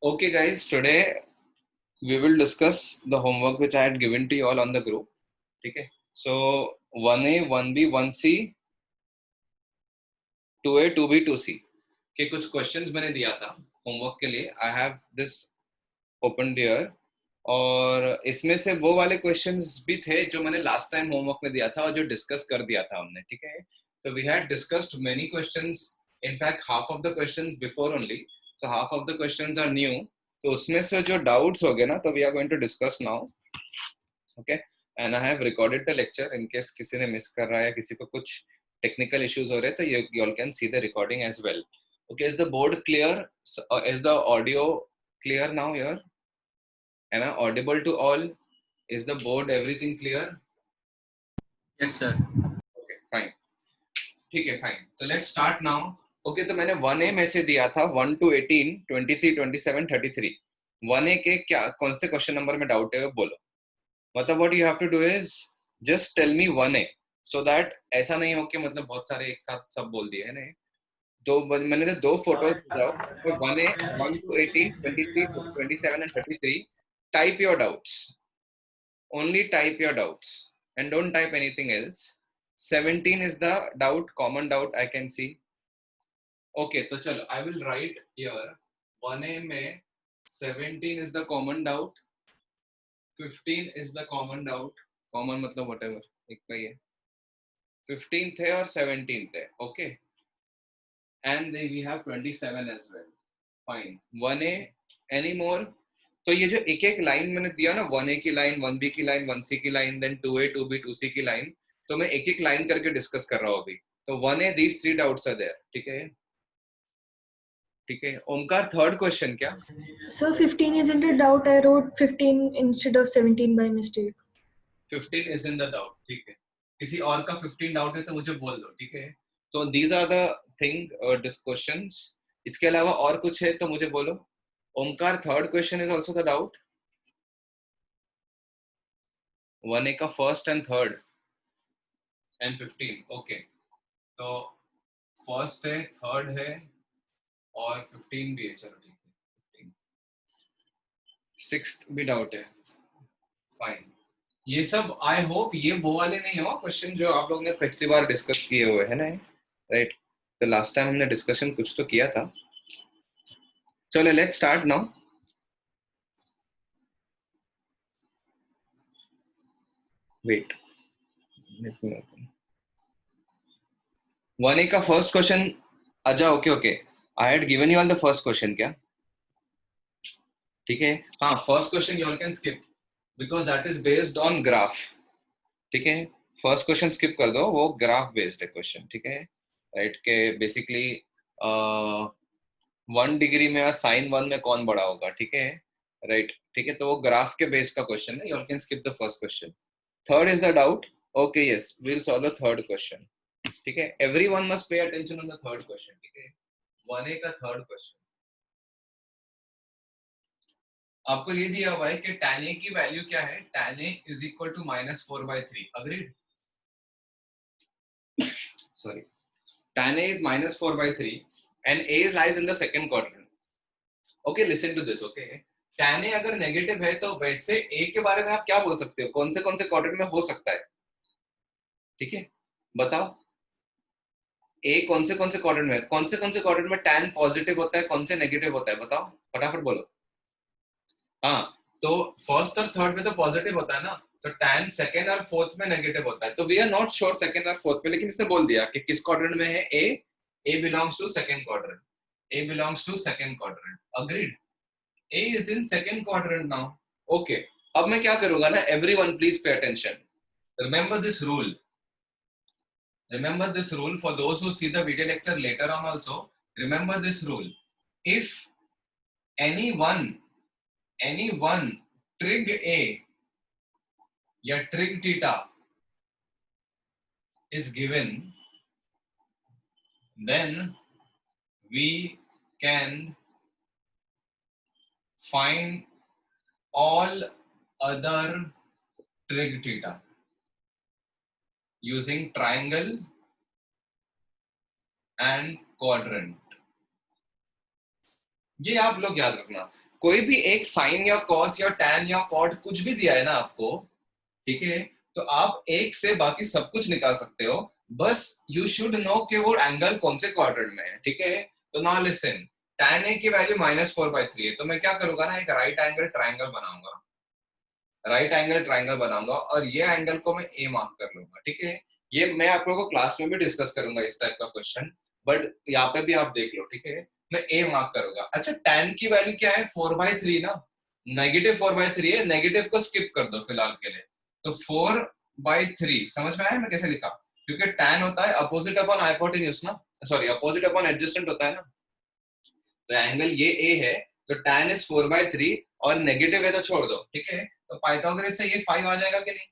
Okay, guys, today we will discuss the homework which I had given to you all on the group. Okay, so 1A, 1B, 1C, 2A, 2B, 2C के कुछ questions मैंने दिया था homework के लिए. I have this open here और इसमें से वो वाले क्वेश्चंस भी थे जो मैंने लास्ट टाइम होमवर्क में दिया था और जो डिस्कस कर दिया था हमने. ठीक है, तो we had discussed many questions. In fact half of the questions before only, so half of the questions are new. तो उसमें से जो डाउट्स हो गए ना, तो we are going to discuss now. Okay, and I have recorded the lecture in case किसी ने मिस कर रहा है या किसी को कुछ टेक्निकल इश्यूज हो रहे हैं, तो you all can see the recording as well. Okay, is the board clear? Is the audio clear now here? Am I audible to all? Is the board everything clear? Yes, sir. Okay, fine. ठीक है, fine. So let's start now. Okay, तो मैंने 1A में से दिया था 1 to 18, 23, 27, 33. 1A के क्या कौन से क्वेश्चन नंबर में डाउट है बोलो. मतलब what you have to do is just tell me 1A, so that ऐसा नहीं हो कि मतलब बहुत सारे एक साथ सब बोल दिए है ना. दो मैंने तो दो फोटोज दिया. तो 1A, 1 to 18, 23, 27 and 33. Type your doubts. Only type your doubts and don't type anything else. 17 is the doubt, common doubt I can see. Okay, तो चलो I will write here 1A में 17 is the common doubt, 15 is the common doubt. Common मतलब whatever एक का ही है. 15 थे और 17 थे. Okay, and then we have 27 as well. Fine. 1A, any more? तो ये जो एक एक लाइन मैंने दिया ना, 1A की लाइन, 1B की लाइन, 1C की line, then 2A, 2B, 2C की लाइन, तो मैं एक एक लाइन करके डिस्कस कर रहा हूँ अभी. तो 1A, these three doubts are there. ठीक है, ठीक है. ओमकार, थर्ड क्वेश्चन क्या? Sir, 15 isn't a doubt. I wrote 15 instead of 17 by mistake. 15 is in the doubt. ठीक है. किसी और का 15 डाउट है तो मुझे बोल दो. ठीक है, तो these are the things this questions. इसके अलावा और कुछ है तो मुझे बोलो. Omkar, third question is also the doubt. 1A का first and third and 15. Okay, तो फर्स्ट है, थर्ड है और 15 भी है. चलो ठीक है, 15. सिक्स्थ भी डाउट है. फाइन. ये सब आई होप ये वो वाले नहीं हो क्वेश्चन जो आप लोगों ने पिछली बार डिस्कस किए हुए है ना. राइट, तो लास्ट टाइम हमने डिस्कशन कुछ तो किया था. चलो let's start now. Wait, let me open 1A का फर्स्ट क्वेश्चन. अच्छा, okay okay, I had given you all the first question क्या? ठीक है, हाँ, first question you all can skip because that is based on graph. ठीक है, first question skip कर दो, वो ग्राफ बेस्ड है क्वेश्चन. ठीक है, राइट, के बेसिकली 1 डिग्री में साइन 1 में कौन बड़ा होगा. ठीक है, राइट. ठीक है, तो वो ग्राफ के बेस का क्वेश्चन है. You all can skip the first question. Third is the doubt. Okay, yes, we will solve the third question. ठीक है, everyone must pay attention on the third question. ठीक है, 1A का third question. आपको ये दिया हुआ है कि tan A की वैल्यू क्या है. tan A is equal to -4/3. Agreed? Sorry, tan A is -4/3 and A lies in the second quadrant. Okay, listen to this. Okay, tan A अगर नेगेटिव है तो वैसे A के बारे में आप क्या बोल सकते हो? कौन से क्वाड्रेंट में हो सकता है? ठीक है, बताओ. A कौन से क्वाड्रेंट में, कौन से क्वाड्रेंट में tan पॉजिटिव होता है, कौन से नेगेटिव होता है? बताओ फटाफट बोलो. हाँ, तो फर्स्ट और थर्ड में तो पॉजिटिव होता है ना, तो tan सेकंड और फोर्थ में नेगेटिव होता है. तो we are not sure second और फोर्थ में, लेकिन इसने बोल दिया कि किस क्वाड्रेंट में है A belongs to second quadrant. A belongs to second quadrant. Agreed? A is in second quadrant now. Okay, अब मैं क्या करूंगा ना, everyone please pay attention. Remember this rule. Remember this rule for those who see the video lecture later on also. Remember this rule. If anyone trig A या trig theta is given, then we can find all other trig theta using triangle and quadrant. ये आप लोग याद रखना. कोई भी एक sign या कॉस या टैन या कॉट कुछ भी दिया है ना आपको, ठीक है, तो आप एक से बाकी सब कुछ निकाल सकते हो, बस यू शुड नो कि वो एंगल कौन से क्वाड्रेंट में है, ठीक है। तो नाउ लिसन, tan a की वैल्यू -4/3 है, तो मैं क्या करूंगा ना, एक राइट एंगल ट्राइंगल बनाऊंगा, राइट एंगल ट्राइंगल बनाऊंगा और ये एंगल को मैं ए मार्क कर लूंगा, ठीक है। ये मैं आप लोगों को क्लास में भी डिस्कस करूंगा इस टाइप का क्वेश्चन, बट यहाँ पे भी आप देख लो, ठीक है। मैं ए मार्क करूंगा। अच्छा, tan की वैल्यू क्या है, 4/3 ना, -4/3 है, नेगेटिव को स्किप कर दो फिलहाल के लिए, तो 4/3 समझ में आया मैं कैसे लिखा, क्योंकि tan होता है अपोजिट अपॉन हाइपोटेन्यूज ना, सॉरी अपोजिट अपॉन एडजेसेंट होता है ना, तो एंगल ये ए है, तो tan इज 4/3 और नेगेटिव है तो छोड़ दो, ठीक है। तो पाइथागोरस से ये 5 आ जाएगा कि नहीं,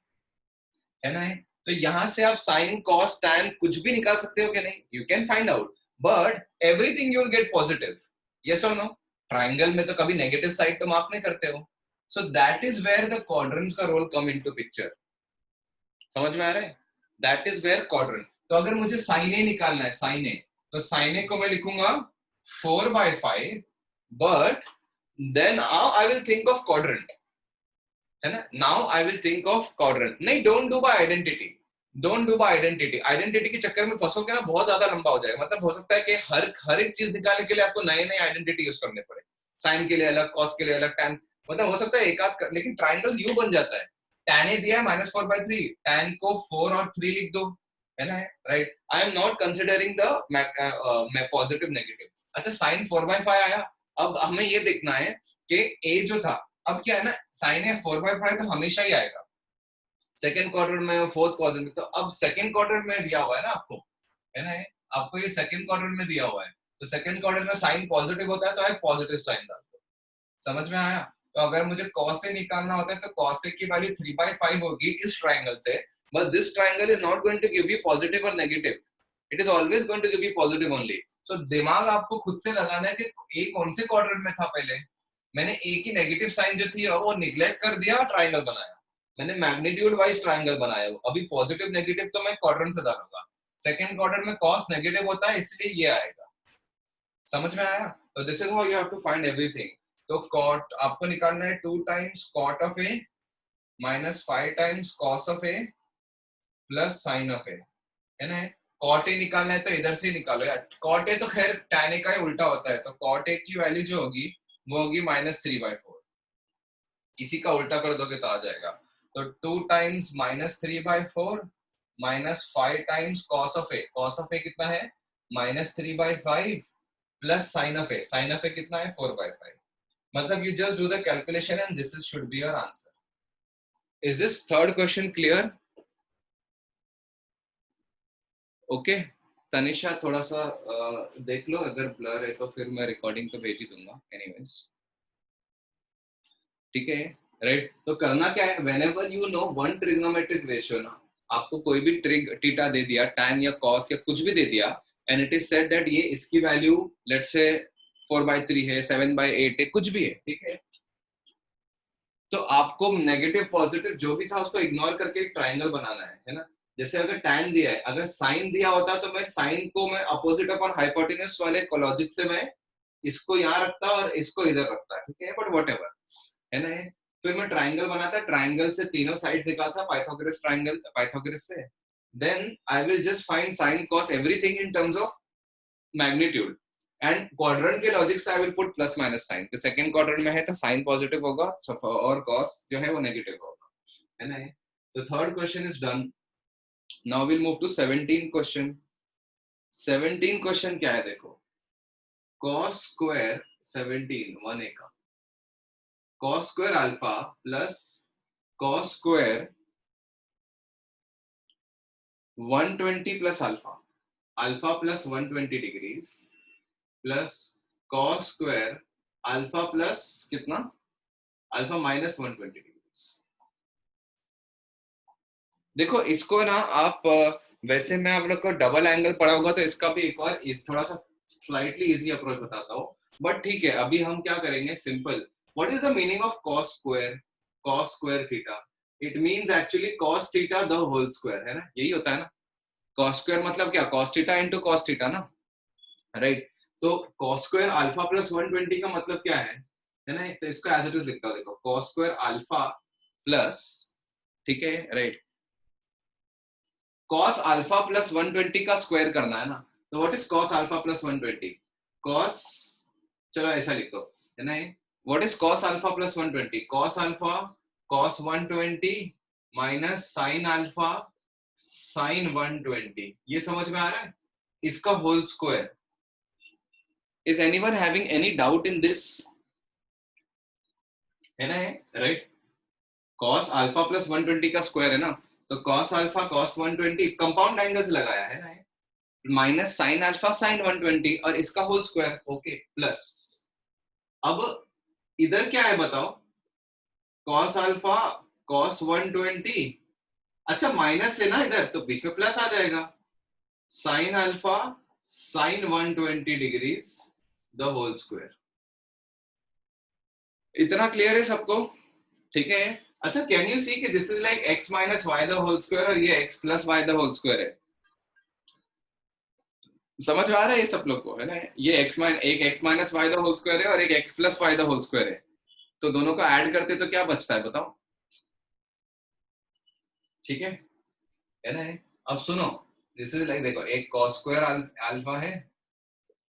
है ना। तो यहां से आप साइन कॉस टैन कुछ भी निकाल सकते हो कि नहीं, you can find out, but everything you will get positive, yes और नो। ट्राइंगल में तो कभी नेगेटिव साइड तो मार्क नहीं करते हो, so that is where the quadrants का रोल कम इनटू पिक्चर, समझ में आ रहा है, दैट इज वेयर क्वाड्रेंट। तो अगर मुझे साइन ए निकालना है, साइन ए, तो साइन ए को मैं लिखूंगा 4/5, but then I will think of quadrant, है ना। Now I will think of quadrant, नहीं don't do by identity, don't do by identity, identity के चक्कर में फंसोगे ना, बहुत ज्यादा लंबा हो जाएगा, मतलब हो सकता है कि हर एक चीज निकालने के लिए आपको नए नए आइडेंटिटी यूज करने पड़े, साइन के लिए अलग, कॉस के लिए अलग, टैन, मतलब हो सकता है एक आध, लेकिन ट्राइंगल यू बन जाता है, tan ए दिया है -4/3, tan को 4 और 3 लिख दो, है ना, right. I am not considering the positive negative. अच्छा, साइन 4/5 आया, अब हमें ये देखना है कि ए जो था, अब क्या है ना, साइन ए 4/5 तो हमेशा ही आएगा, सेकंड क्वाड्रेंट में, फोर्थ क्वाड्रेंट में, तो अब सेकंड क्वाड्रेंट में दिया हुआ है ना आपको, है ना, आपको ये सेकंड क्वाड्रेंट में दिया हुआ है, तो सेकंड क्वाड्रेंट में साइन पॉजिटिव होता है, तो एक पॉजिटिव साइन डाल दो, समझ में आया। तो अगर मुझे cos से निकालना होता है, तो cos से की वैल्यू 3/5 होगी इस ट्राइंगल से, but this triangle is not going to give you positive और negative, it is always going to give you positive only. So दिमाग आपको खुद से लगाना है कि ए कौन से क्वाड्रेंट में था, पहले मैंने ए की नेगेटिव साइन जो थी वो निग्लेक्ट कर दिया, ट्राइंगल बनाया, मैंने मैग्नीट्यूड वाइज ट्राइंगल बनाया, अभी पॉजिटिव नेगेटिव तो मैं क्वाड्रेंट से डालूंगा, सेकंड क्वाड्रेंट में cos नेगेटिव होता है, इसलिए ये आएगा, समझ में आया। तो this is how you have to find everything. तो cot आपको निकालना है 2 times cot of a minus 5 times cos of a plus sin of a, है ना। cot a निकालना है तो इधर से निकालो यार, cot a तो खैर tan a का ही उल्टा होता है, तो cot a की वैल्यू जो होगी वो होगी -3/4, इसी का उल्टा कर दोगे तो आ जाएगा, तो 2 times -3/4 minus 5 times cos of a कितना है -3/5 plus sin of a कितना है 4/5, मतलब you just do the calculation and this should be your answer. Is this third question clear? Okay, Tanisha थोड़ा सा देख लो, अगर ब्लर है तो फिर मैं रिकॉर्डिंग तो भेज ही दूंगा एनीवेज, ठीक है, राइट। तो करना क्या है, whenever you know one trigonometric ratio ना, आपको कोई भी ट्रिग थीटा दे दिया, tan या cos या कुछ भी दे दिया, and it is said that ये इसकी वैल्यू let's say 4/3 है, 7/8 है, कुछ भी है, ठीक है, तो आपको नेगेटिव पॉजिटिव जो भी था उसको इग्नोर करके एक ट्राइंगल बनाना है ना। जैसे अगर tan दिया है, अगर साइन दिया होता तो मैं साइन को मैं अपोजिट अपॉन हाइपोटेन्यूज वाले लॉजिक से मैं इसको यहाँ रखता और इसको इधर रखता, ठीक है, बट व्हाटएवर, है ना। फिर मैं ट्राइंगल बनाता, ट्राइंगल से तीनों साइड दिखाता पाइथागोरस ट्राइंगल, पाइथागोरस से, then I will just find sine cos everything in terms of magnitude, and quadrant के लॉजिक से I will put plus minus sign, तो सेकंड क्वाड्रेंट में है तो साइन पॉजिटिव होगा और कॉस जो है वो नेगेटिव होगा, है ना। तो third question is done. Now will move to 17 question. 17 question क्या है, देखो, cos स्क्वायर 17 1a का cos square alpha plus cos square 120 plus alpha, alpha plus 120 degrees plus cos square alpha plus कितना, अल्फा माइनस 120 डिग्रीज। देखो इसको ना आप वैसे मैं आप लोग को डबल एंगल पढ़ा होगा तो इसका भी एक और थोड़ा सा स्लाइटली इजी अप्रोच बताता हूँ, बट ठीक है, अभी हम क्या करेंगे, simple, what is the meaning of cos square, cos square theta, it means actually cos theta the whole square, है ना, यही होता है ना, cos स्क्वायर मतलब क्या, cos theta into cos theta ना, राइट। तो cos स्क्वायर अल्फा प्लस 120 का मतलब क्या है, है ना। तो इसको एज इट इज लिखता हूं, देखो कॉस स्क्वायर अल्फा प्लस, ठीक है राइट, कॉस अल्फा प्लस 120 का स्क्वायर करना है ना। तो what is cos alpha plus 120, cos, चलो ऐसा लिखो है ना, what is cos alpha plus 120, cos alpha cos 120 minus sine alpha sine 120, ये समझ में आ रहा है, इसका whole square. Is anyone having any doubt in this, है ना राइट। कॉस अल्फा प्लस 120 का स्क्वायर है ना, तो cos alpha cos 120 compound angles लगाया है ना, माइनस साइन अल्फा साइन 120 और इसका होल स्क्वायर, ओके प्लस। अब इधर क्या है बताओ, कॉस अल्फा कॉस 120, अच्छा माइनस है ना इधर, तो बीच में प्लस आ जाएगा, sine alpha sine 120 degrees the whole square. इतना क्लियर है सबको, ठीक है। अच्छा कैन यू सी कि this is like x minus y the whole square और ये x plus y the whole square है, समझ में आ रहा है ये सब लोग को, है ना। ये एक x minus y the whole square है और एक x plus y the whole square है, तो दोनों को ऐड करते तो क्या बचता है बताओ, ठीक है ना। अब सुनो, दिस इज लाइक देखो एक cos स्क्वायर अल्फा है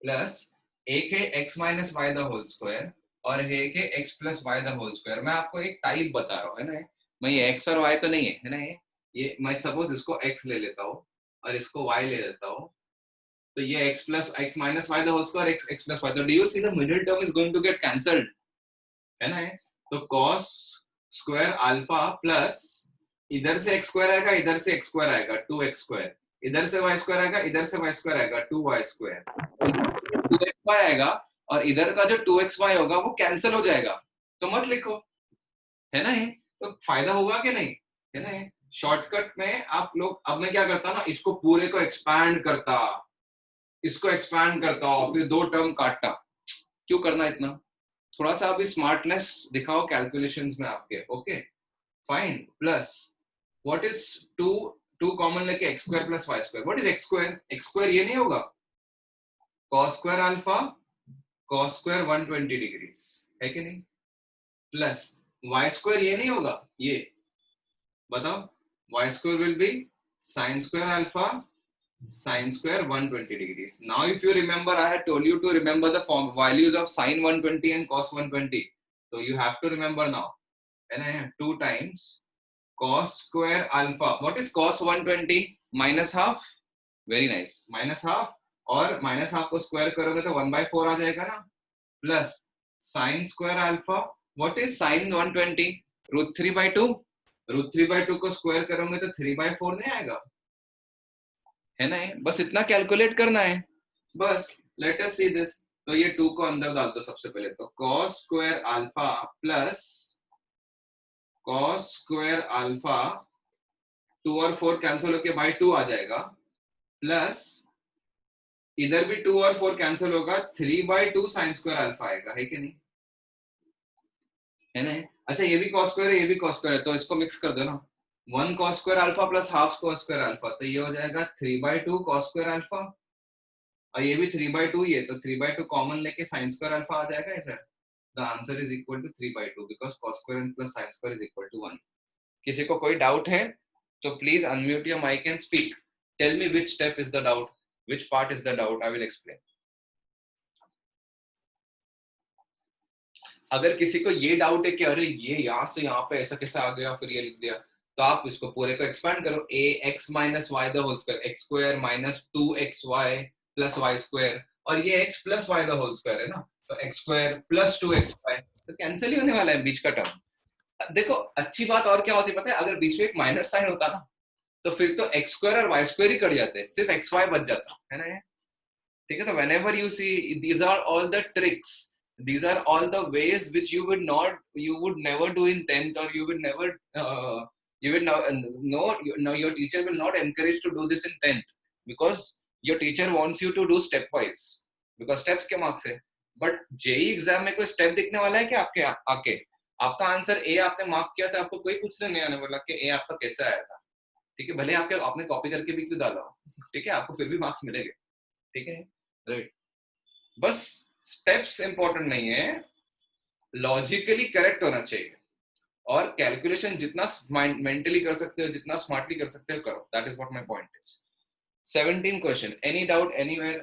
प्लस एक है x minus y the whole square और एक है x plus y the whole square. मैं आपको एक टाइप बता रहा हूँ, है ना, मैं ये x और y तो नहीं है ना, ये मैं सपोज इसको x ले लेता हूँ और इसको y ले लेता हूँ, तो ये x plus x minus y the whole square x plus y, तो do you see the middle term is going to get cancelled, है ना। तो cos स्क्वायर अल्फा प्लस इधर से x स्क्वायर आएगा, इधर से x स्क्वायर आएगा 2x स्क्वायर, इधर से y स्क्वायर आएगा, इधर से y स्क्वायर आएगा 2y स्क्वायर, 2xy आएगा और इधर का जो 2xy होगा वो कैंसिल हो जाएगा, तो मत लिखो, है ना। ये तो फायदा होगा कि नहीं, है ना। शॉर्टकट में आप लोग, अब मैं क्या करता ना, इसको पूरे को एक्सपैंड करता, इसको एक्सपैंड करता और फिर दो टर्म काटता, क्यों करना इतना, थोड़ा सा अभी स्मार्टनेस दिखाओ कैलकुलेशंस में आपके, okay fine. Plus what is two, two common लेके x square plus y square, what is x square, x square ये नहीं होगा cos square alpha cos square 120 degrees, है कि नहीं, प्लस वाई स्क्वायर ये नहीं होगा, ये बताओ, y square will be sine square alpha sin square 120 degrees. Now if you remember, I had told you to remember the form values of sin 120 and cos 120, so you have to remember now, and I have 2 times cos square alpha, what is cos 120, minus half, very nice, minus half, और minus half को square करोगे तो 1/4 आ जाएगा ना, plus sin square alpha, what is sin 120, √3/2, √3/2 को square करोगे तो 3/4 नहीं आएगा, है ना। बस इतना कैलकुलेट करना है बस, लेट अस सी दिस। तो ये 2 को अंदर डाल दो सबसे पहले, तो cos square alpha plus cos square alpha 2 और 4 कैंसिल होके बाय 2 आ जाएगा, प्लस इधर भी 2 और 4 कैंसिल होगा, 3/2 sin स्क्वायर अल्फा आएगा, है कि नहीं, है ना। अच्छा ये भी cos स्क्वायर है, ये भी cos स्क्वायर है, तो इसको मिक्स कर दो ना, 1 cos square alpha plus half cos square alpha, तो ये हो जाएगा 3/2 cos स्क्वायर अल्फा, और ये भी 3/2 ही है, तो 3/2 कॉमन लेके sin स्क्वायर अल्फा आ जाएगा इधर, the answer is equal to 3/2 because cos square plus sin square is equal to 1। किसी को कोई डाउट है तो please unmute your mic and speak, tell me which step is the doubt, which part is the doubt, I will explain. अगर किसी को ये doubt है कि अरे ये यहाँ से यहाँ पे ऐसा कैसे आ गया, फिर ये लिख दिया, तो आप इसको पूरे को एक्सपैंड करो, ax minus y the whole square, x square minus 2xy plus y square, और ये x plus y the whole square है ना, तो एक्स स्क्वायर प्लस 2xy, तो कैंसिल ही होने वाला है बीच का टर्म। देखो अच्छी बात और क्या होती है पता है, अगर बीच में एक माइनस साइन होता ना, तो फिर तो एक्स स्क्वायर और वाई स्क्वायर ही कट जाते, सिर्फ xy बच जाता, है ना। ठीक है, तो whenever you see, these are all the tricks, these are all the ways which you would never do in 10th, or you would never you will no, your teacher will not encourage to do this in 10th, because your teacher wants you to do stepwise, because steps के marks है। But JEE exam में कोई step दिखने वाला है क्या आपके आके, आपका आंसर ए आपने मार्क किया था, आपको कोई पूछने नहीं आने वाला कि ए आपका कैसे आया था, ठीक है, भले आपने कॉपी करके भी क्यों डाला, ठीक है, आपको फिर भी मार्क्स मिलेंगे, ठीक है राइट। बस स्टेप्स इंपॉर्टेंट नहीं है, लॉजिकली करेक्ट होना चाहिए, और कैलकुलेशन जितना मेंटली कर सकते हो, जितना स्मार्टली कर सकते हो करो. That is what my point is. 17 question. Any doubt anywhere?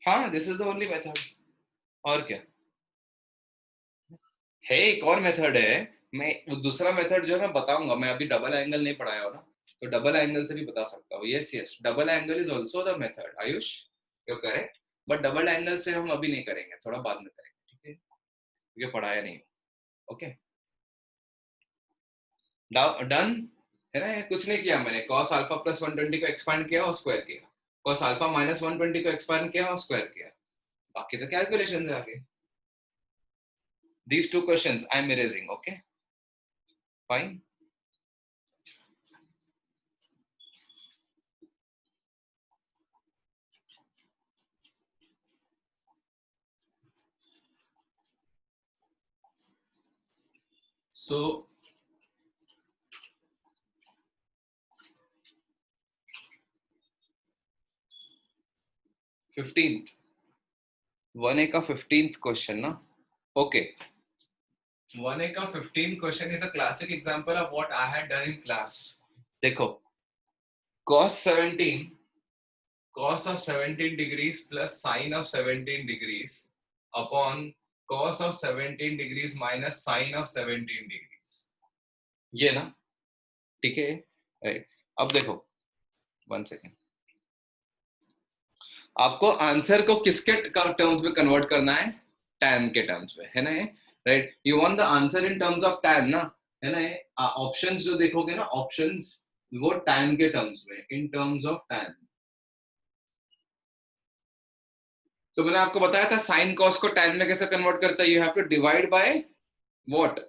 हाँ, this is the only method. और क्या है? एक और मेथड है, मैं दूसरा मेथड जो है मैं बताऊंगा. मैं अभी डबल एंगल नहीं पढ़ाया हो ना, तो डबल एंगल से भी बता सकता हूँ. Yes yes, double angle is also the method. Ayush, you correct. But double angle से हम अभी नहीं करेंगे, थोड़ा बाद में करेंगे, ठीक है? क्योंकि पढ़ाया नहीं. ओके, डन है ना? कुछ नहीं किया मैंने. cos अल्फा प्लस 120 को एक्सपांड किया और स्क्वायर किया. cos अल्फा माइनस 120 को एक्सपांड किया और स्क्वायर किया. बाकी तो कैलकुलेशन है आगे. These two questions I am erasing. Okay, fine. So 15th 1A का 15th क्वेश्चन ना. ओके, 1A का 15th question is a classic example of what I had done in class. देखो, cos 17 cos of 17 degrees plus sin of 17 degrees upon cos of 17 degrees minus sin of 17 degrees. ये ना, ठीक है? Right. अब देखो, 1 second. आपको answer को किसके टर्म्स में कन्वर्ट करना है? tan के टर्म्स में, है ना? Right. You want the answer in terms of tan ना, है ना? ऑप्शंस जो देखोगे ना, ऑप्शंस वो tan के टर्म्स में, इन टर्म्स ऑफ tan. तो मैंने आपको बताया था साइन कॉस को tan में कैसे कन्वर्ट करता है. You have to divide by what?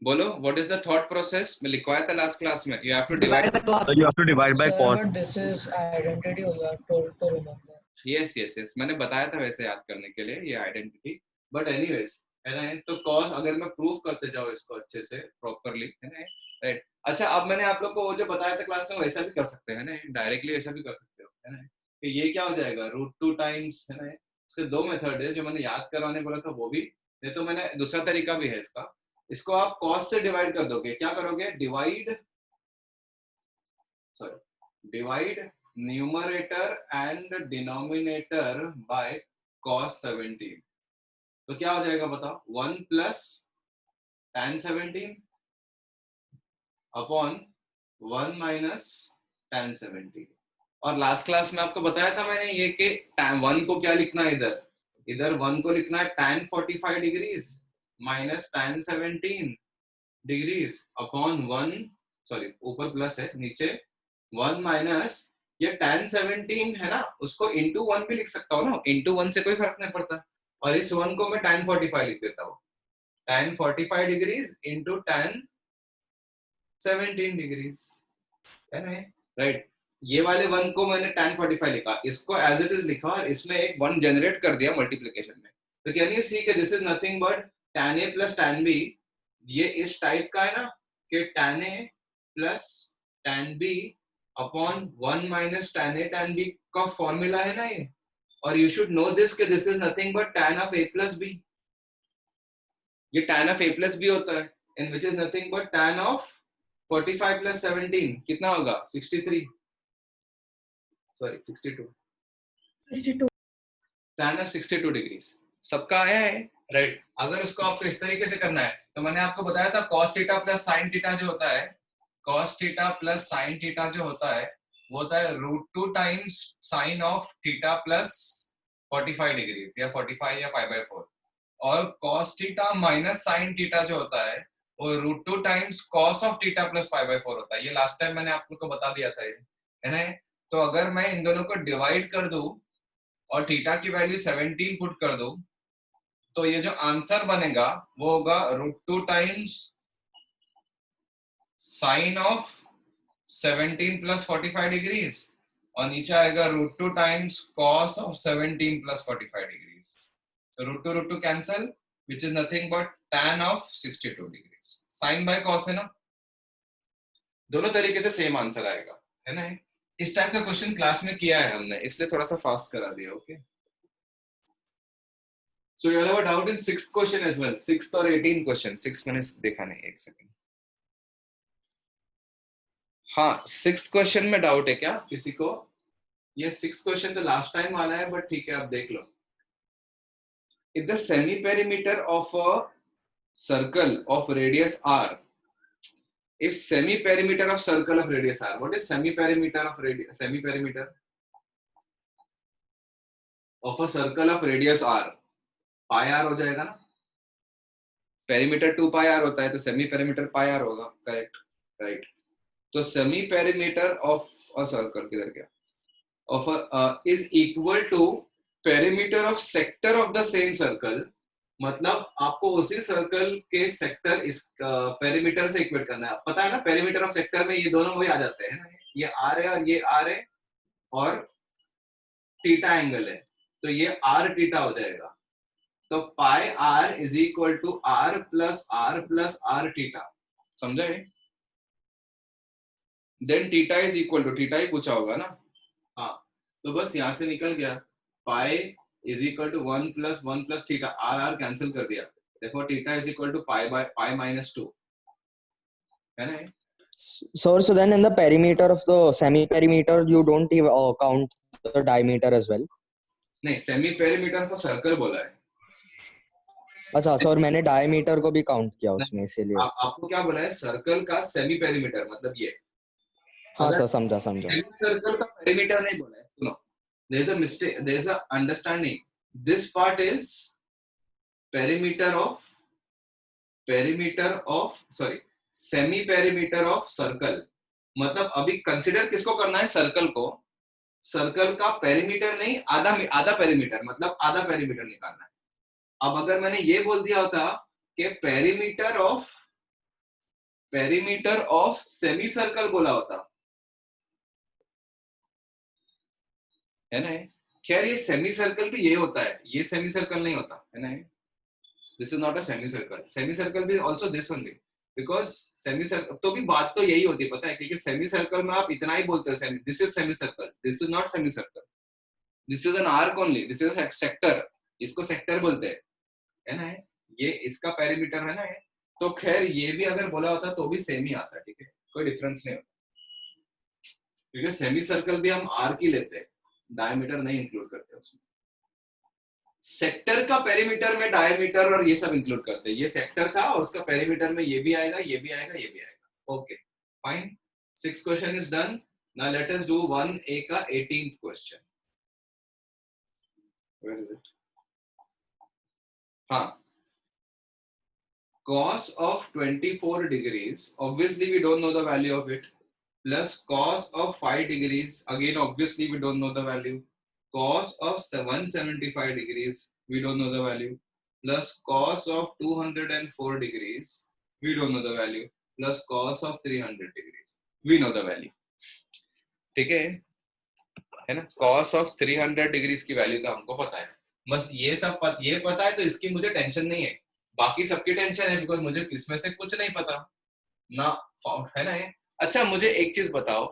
बोलो, what is the thought process? मैं लिखवाया था लास्ट क्लास में. You have to divide. So you have to divide by Sir, cos. but this is identity you are told to remember. Yes yes yes, मैंने बताया था वैसे याद करने के लिए ये आइडेंटिटी. बट एनीवेज, है ना? तो कॉस अगर मैं प्रूव करते जाओ इसको अच्छे से प्रॉपरली, है ना? राइट. अच्छा, अब मैंने आप लोग को वो जो बताया था क्लास में वैसा भी कर सकते हैं ना, डायरेक्टली वैसा भी कर सकते हो, है ना? तो ये क्या हो जाएगा? √2 टाइम्स, है ना? इसके दो मेथड है जो मैंने याद करवाने बोला था, वो भी. नहीं तो मैंने दूसरा तरीका भी है इसका. इसको आप कॉस से डिवाइड कर दोगे. क्या करोगे? Divide numerator and denominator by cos 17. तो क्या हो जाएगा बताओ? 1 plus tan 17 upon 1 minus tan 17. और लास्ट क्लास में आपको बताया था मैंने ये कि tan 1 को क्या लिखना है? इधर 1 को लिखना है tan 45 degrees minus tan 17 degrees upon 1, sorry ऊपर प्लस है, नीचे 1 माइनस ये tan 17 है ना, उसको इंटू 1 भी लिख सकता हूँ ना. इंटू 1 से कोई फर्क नहीं पड़ता. और इस 1 को मैं tan 45 लिख देता हूँ. tan 45 degrees into tan 17 degrees, है ना? राइट. ये वाले 1 को मैंने tan 45 लिखा, इसको एज इट इज लिखा और इसमें एक 1 जनरेट कर दिया मल्टीप्लिकेशन में. तो कैन यू सी कि this is nothing but tan a plus tan b. ये इस टाइप का है ना कि tan a plus tan b upon 1 minus tan a tan b का फॉर्मूला है ना ये. और यू शुड नो दिस कि this is nothing but tan of a plus b. ये tan of a plus b होता है, and which is nothing but tan of 45 plus 17 कितना होगा? 63, सॉरी 62. 62. tan ऑफ 62 डिग्रीज सबका आया है, राइट. अगर उसको आपको इस तरीके से करना है तो मैंने आपको बताया था cos theta plus sin theta जो होता है, cos theta plus sin theta जो होता है वो होता है √2 times sin of theta plus 45 degrees या 45 या π/4. और cos theta minus sin theta जो होता है वो √2 times cos of theta plus π/4 होता है. ये लास्ट टाइम मैंने आप लोग को बता दिया था, ये है ना? तो अगर मैं इन दोनों को डिवाइड कर दूं और थीटा की वैल्यू 17 पुट कर दूं तो ये जो आंसर बनेगा वो होगा √2 times sine of 17 plus 45 degrees और नीचे आएगा √2 times cos of 17 plus 45 degrees. So √2 cancel, which is nothing but tan of 62 degrees. Sin by cos है ना, दोनों तरीके से सेम आंसर आएगा, है ना? इस टाइप का क्वेश्चन क्लास में किया है हमने, इसलिए थोड़ा सा फास्ट करा दिया. Okay, so you have a doubt in 6th question as well. 6th और 18th क्वेश्चन. 6 मैंने देखा नहीं, एक सेकंड. हाँ, 6th क्वेश्चन में डाउट है क्या किसी को? ये 6th क्वेश्चन तो लास्ट टाइम वाला है, बट ठीक है, आप देख लो. If the semi-perimeter of a circle of radius r, if semi-perimeter of circle of radius r, what is semi-perimeter of radius? Semi-perimeter of a circle of radius r, pi r हो जाएगा ना. Perimeter 2 pi r होता है, तो semi perimeter pi r होगा. Correct, right. तो semi perimeter of a circle किधर गया? Of is equal to perimeter of sector of the same circle. मतलब आपको उसी सर्कल के सेक्टर इस पेरीमीटर से इक्वेट करना है. पता है ना, पेरीमीटर ऑफ सेक्टर में ये दोनों वही आ जाते हैं ना. ये आर है और ये आर है और थीटा एंगल है, तो ये आर थीटा हो जाएगा. तो pi r is equal to r plus r theta. समझे? Then theta is equal to, theta ही पूछा होगा ना. हाँ, तो बस यहां से निकल गया pi is equal to 1 plus theta. R r cancel कर दिया, देखो theta is equal to pi minus 2 है ना. So then in the perimeter of the semi-perimeter, you don't even count the diameter as well. नहीं, semi perimeter का circle बोला है. अच्छा सर, मैंने डायमीटर को भी काउंट किया उसमें, इसीलिए. आपको क्या बोला है? सर्कल का सेमी पेरीमीटर, मतलब ये. हाँ सर, समझा. सर्कल का पेरीमीटर नहीं बोला है. सुनो, there is a mistake, there is a understanding. This part is perimeter of sorry, semi perimeter of circle. मतलब अभी कंसिडर किसको करना है? सर्कल को. सर्कल का पेरीमीटर नहीं, आधा पेरीमीटर, मतलब आधा पेरीमीटर निकालना है. अब अगर मैंने ये बोल दिया होता कि पेरीमीटर ऑफ सेमी सर्कल बोला होता, है ना. खैर ये सेमी सर्कल भी ये होता है, ये सेमी सर्कल नहीं होता है ना. This is not a semi circle. Semi circle भी also this only, because semi circle तो भी बात तो यही होती है, पता है, क्योंकि सेमी सर्कल में आप इतना ही बोलते हो, this is semi circle, this is not semi circle, this is an arc only, this is sector. इसको सेक्टर बोलते हैं, है ना. ये इसका पेरीमीटर है ना. तो खैर ये भी अगर बोला होता तो भी सेम ही आता, ठीक है, कोई डिफरेंस नहीं होता. क्योंकि सेमी सर्कल भी हम आर्क ही लेते हैं, डायमीटर नहीं इंक्लूड करते उसमें. सेक्टर का पेरीमीटर में डायमीटर और ये सब इंक्लूड करते हैं. ये सेक्टर था और उसका पेरीमीटर में ये भी आएगा, ये भी आएगा, ये भी आएगा. Okay, fine. 6th question is done. Now let us do 1A का 18th question. Where is it? हाँ, cos of 24 degrees, obviously we don't know the value of it, plus cos of 5 degrees, again obviously we don't know the value, cos of 175 degrees, we don't know the value, plus cos of 204 degrees, we don't know the value, plus cos of 300 degrees, we know the value. ठीक है ना. cos of 300 degrees की value तो हमको पता है, बस ये सब ये पता है, तो इसकी मुझे टेंशन नहीं है. बाकी सबकी टेंशन है, बिकॉज मुझे इसमें से कुछ नहीं पता ना, है ना. अच्छा, मुझे एक चीज बताओ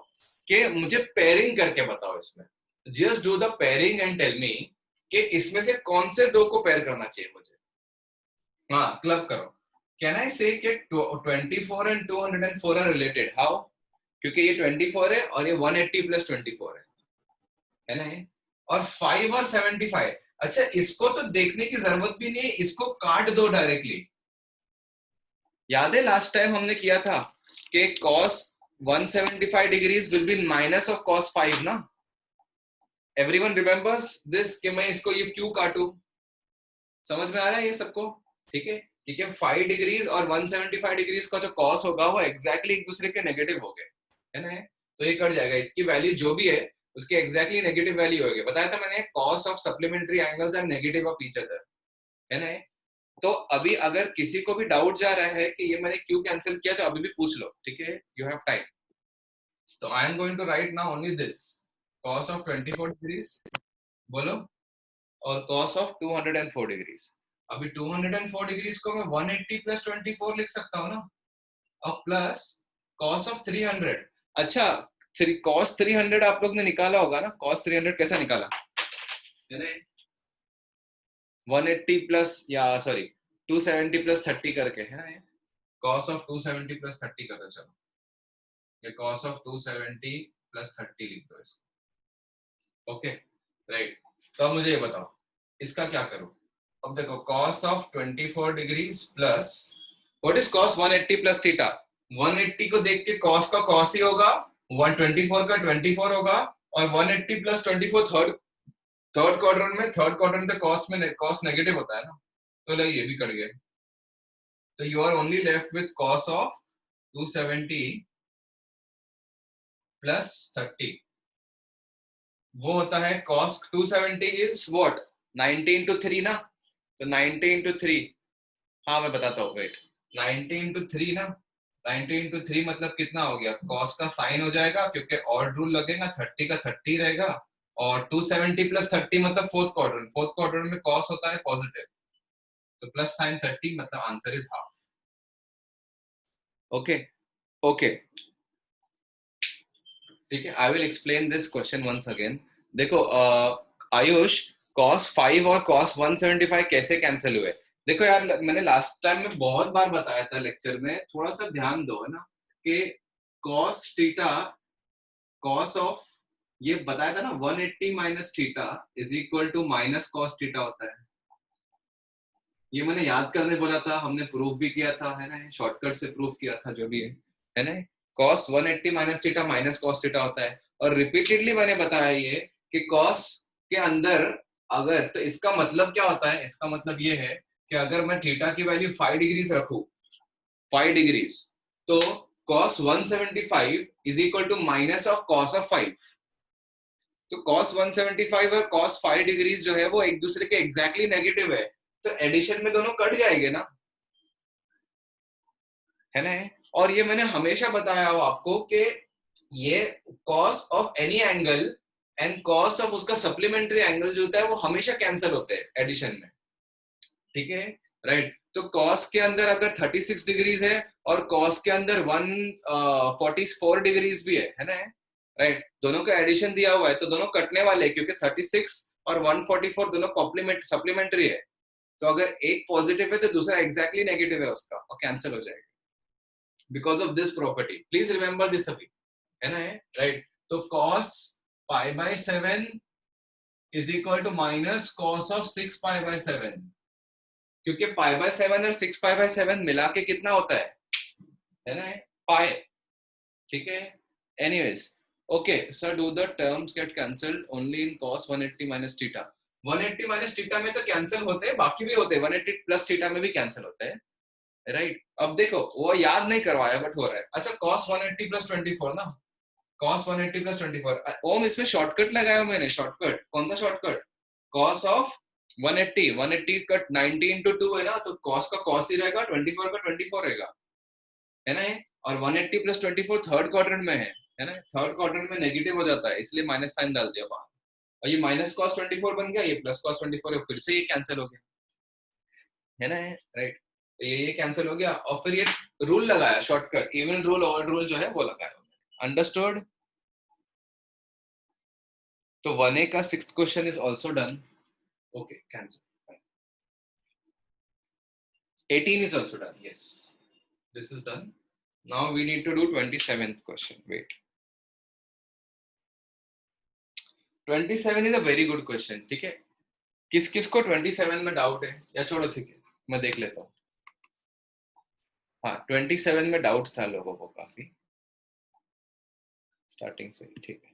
कि मुझे पेयरिंग करके बताओ इसमें. Just do the pairing and tell me कि इसमें से कौन से दो को पेयर करना चाहिए मुझे. हाँ, क्लब करो. कैन आई से कि 24 एंड 204 आर रिलेटेड? हाउ? क्योंकि ये 24 है और ये 180 प्लस 24 है ना. और 5 और 75. अच्छा, इसको तो देखने की जरूरत भी नहीं है, इसको काट दो डायरेक्टली. याद है लास्ट टाइम हमने किया था कि cos 175 degrees will be minus of cos 5 ना. एवरीवन रिमेंबर्स दिस कि मैं इसको ये क्यों काटूं? समझ में आ रहा है ये सबको? ठीक है, ठीक है. 5 डिग्रीज और 175 डिग्रीज का जो cos होगा वो एग्जैक्टली एक दूसरे के नेगेटिव हो गए, है ना. तो ये कट जाएगा. इसकी वैल्यू जो भी है उसके एग्जैक्टली नेगेटिव वैल्यू होगी. बताया था मैंने, cos of supplementary angles are negative of each other, है ना. तो अभी अगर किसी को भी डाउट जा रहा है कि ये मैंने क्यों कैंसिल किया, तो अभी भी पूछ लो, ठीक है, यू हैव टाइम. तो I am going to write now only this cos of 24 degrees बोलो, और cos ऑफ 204 डिग्रीज. अभी 204 डिग्रीज को मैं 180 प्लस 24 लिख सकता हूँ ना, और प्लस cos ऑफ 300. अच्छा, cos 300 आप लोग ने निकाला होगा ना, cos 300 कैसा निकाला है ना, 180 प्लस या सॉरी 270 प्लस 30 करके है ना, cos ऑफ 270 प्लस 30 कर दो, चलो ये cos ऑफ 270 प्लस 30 लिख दो इसको, ओके राइट। तो अब मुझे ये बताओ इसका क्या करूं। अब देखो cos of 24 degrees plus what is cos 180 plus theta, 180 को देख के cos का cos ही होगा, 124 का 24 होगा, और 180 प्लस 24 थर्ड क्वाड्रेंट में cos नेगेटिव होता है ना, तो ले ये भी कट गया। तो you are only left with cos of 270 plus 30, वो होता है cos 270 इज व्हाट 90 into 3 ना, तो 90 into 3, हाँ मैं बताता हूँ वेट, 90 into 3 ना, 90 into 3 मतलब कितना हो गया, cos का साइन हो जाएगा क्योंकि ऑड रूल लगेगा, 30 का 30 रहेगा, और 270 प्लस 30 मतलब फोर्थ क्वाड्रेंट में cos होता है पॉजिटिव, तो प्लस साइन 30 मतलब answer is half. Okay okay ठीक है, I will explain this question once again. देखो आयुष cos 5 और cos 175 कैसे कैंसिल हुए। देखो यार मैंने लास्ट टाइम में बहुत बार बताया था लेक्चर में, थोड़ा सा ध्यान दो है ना, कि cos थीटा cos ऑफ ये बताया था ना 180 minus theta is equal to minus cos theta होता है, ये मैंने याद करने बोला था, हमने प्रूफ भी किया था है ना, शॉर्टकट से प्रूफ किया था जो भी है ना, cos 180 minus theta minus cos theta होता है। और रिपीटेडली मैंने बताया ये कि cos के अंदर अगर, तो इसका मतलब क्या होता है, इसका मतलब ये है कि अगर मैं थीटा की वैल्यू 5 डिग्रीज रखूं, 5 डिग्रीज, तो cos 175 is equal to minus of cos of 5, तो cos 175 और cos 5 डिग्रीज जो है वो एक दूसरे के एग्जैक्टली नेगेटिव है, तो एडिशन में दोनों कट जाएंगे ना, है ना। और ये मैंने हमेशा बताया हो आपको कि ये cos of any angle and cos of उसका सप्लीमेंट्री एंगल जो होता है वो हमेशा कैंसिल होते हैं एडिशन में, ठीक है राइट। तो cos के अंदर अगर 36 डिग्रीज है और cos के अंदर 144 डिग्रीज भी है ना राइट, दोनों का एडिशन दिया हुआ है तो दोनों कटने वाले हैं क्योंकि 36 और 144 दोनों सप्लीमेंट्री है, तो अगर एक पॉजिटिव है तो दूसरा एग्जैक्टली नेगेटिव है उसका, और कैंसिल हो जाएगा because of this property, please remember this अभी, है ना राइट। तो cos pi by 7 is equal to minus cos of 6 pi by 7, क्योंकि पाई बाय 7 और 6 पाई बाय 7 मिला के कितना होता है ना पाई, ठीक है। Anyways okay sir, do the terms get cancelled only in cos 180 minus theta, 180 minus theta में तो कैंसिल होते हैं, बाकी भी होते हैं, 180 प्लस थीटा में भी कैंसिल होते हैं राइट। अब देखो वो याद नहीं करवाया बट हो रहा है। अच्छा cos 180 प्लस 24 ना, cos 180 प्लस 24 ओम, इसमें शॉर्टकट लगाया मैंने, शॉर्टकट कौन सा shortcut, cos of 180 cut 90 into 2 है ना, तो cos का cos ही रहेगा, 24 का 24 रहेगा, है ना। और 180 प्लस 24 थर्ड क्वाड्रेंट में है ना, थर्ड क्वाड्रेंट में नेगेटिव हो जाता है इसलिए माइनस साइन डाल दिया बाहर, और ये माइनस cos 24 बन गया, ये प्लस cos 24 है, फिर से ये कैंसिल हो गया, है ना राइट। तो ये कैंसिल हो गया, और फिर ये रूल लगाया shortcut, even rule odd rule जो है वो लगाया, अंडरस्टूड। तो 1A का 6th question is also done, okay cancel. 18 is also done, yes, this is done. Now we need to do 27th question, wait, 27 is a very good question, ठीक है। किस किस को 27 में डाउट है, या छोड़ो ठीक है मैं देख लेता हूँ, हाँ 27 में डाउट था लोगों को काफी स्टार्टिंग से, ठीक है।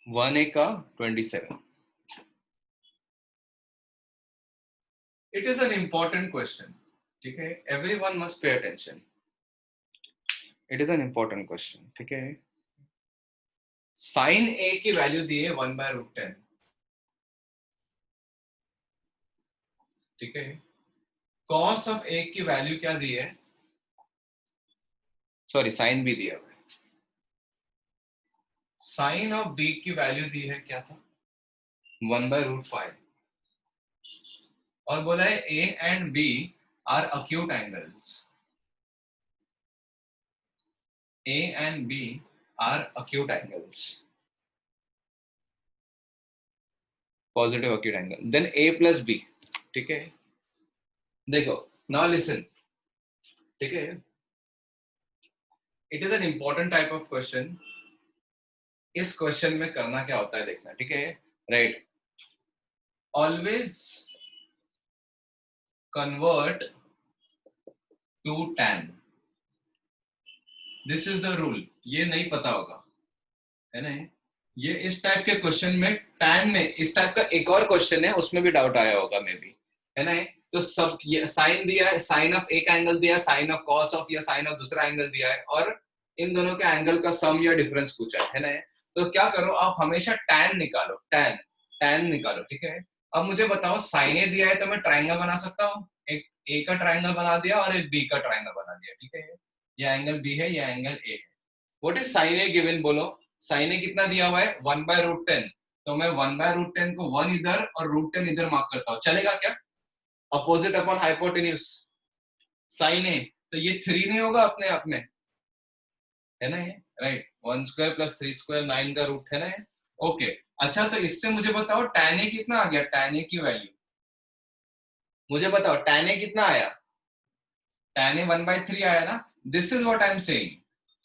वन ए का 27, it is an important question, ठीक है, everyone must pay attention, it is an important question, ठीक है। साइन ए की वैल्यू दी है 1/√10, ठीक है, कॉस ऑफ ए की वैल्यू क्या दी है, सॉरी साइन बी दिया हुआ है, साइन ऑफ बी की वैल्यू दी है क्या था 1/√5 और बोला है A and B are acute angles, A and B are acute angles, positive acute angle. Then A plus B, ठीक है. देखो, now listen, ठीक है. It is an important type of question. इस क्वेश्चन में करना क्या होता है देखना, ठीक है. Right. Always convert to tan. This is the rule. ये नहीं पता होगा, है ना. ये इस टाइप के क्वेश्चन में टैन में इस टाइप का एक और क्वेश्चन है, उसमें भी डाउट आया होगा मे बी, है ना. तो सब साइन दिया है, साइन ऑफ एक एंगल दिया है, साइन ऑफ कॉस ऑफ या साइन ऑफ दूसरा एंगल दिया है और इन दोनों के एंगल का सम या डिफरेंस पूछा है ना. तो क्या करो आप हमेशा टैन निकालो, टैन निकालो, ठीक है. अब मुझे बताओ साइन ए दिया है तो मैं ट्राइंगल बना सकता हूँ, एक ए का ट्राइंगल बना दिया और एक बी का ट्राइंगल बना दिया, ठीक है. ये एंगल बी है, ये एंगल ए है. What is sine A given, बोलो. साइन ए कितना दिया हुआ है 1/√10, तो मैं 1/√10 को 1 इधर और √10 इधर मार्क करता हूँ, चलेगा क्या. अपोजिट अपॉन हाइपोटेन्यूज साइन ए, तो ये 3 नहीं होगा अपने आप में, है ना. ये राइट, 1² + 3² 9 का रूट है ना. ओके, अच्छा तो इससे मुझे बताओ tan ए कितना आ गया, tan ए की वैल्यू मुझे बताओ, tan ए कितना आया, tan ए 1/3 आया ना. This is what I am saying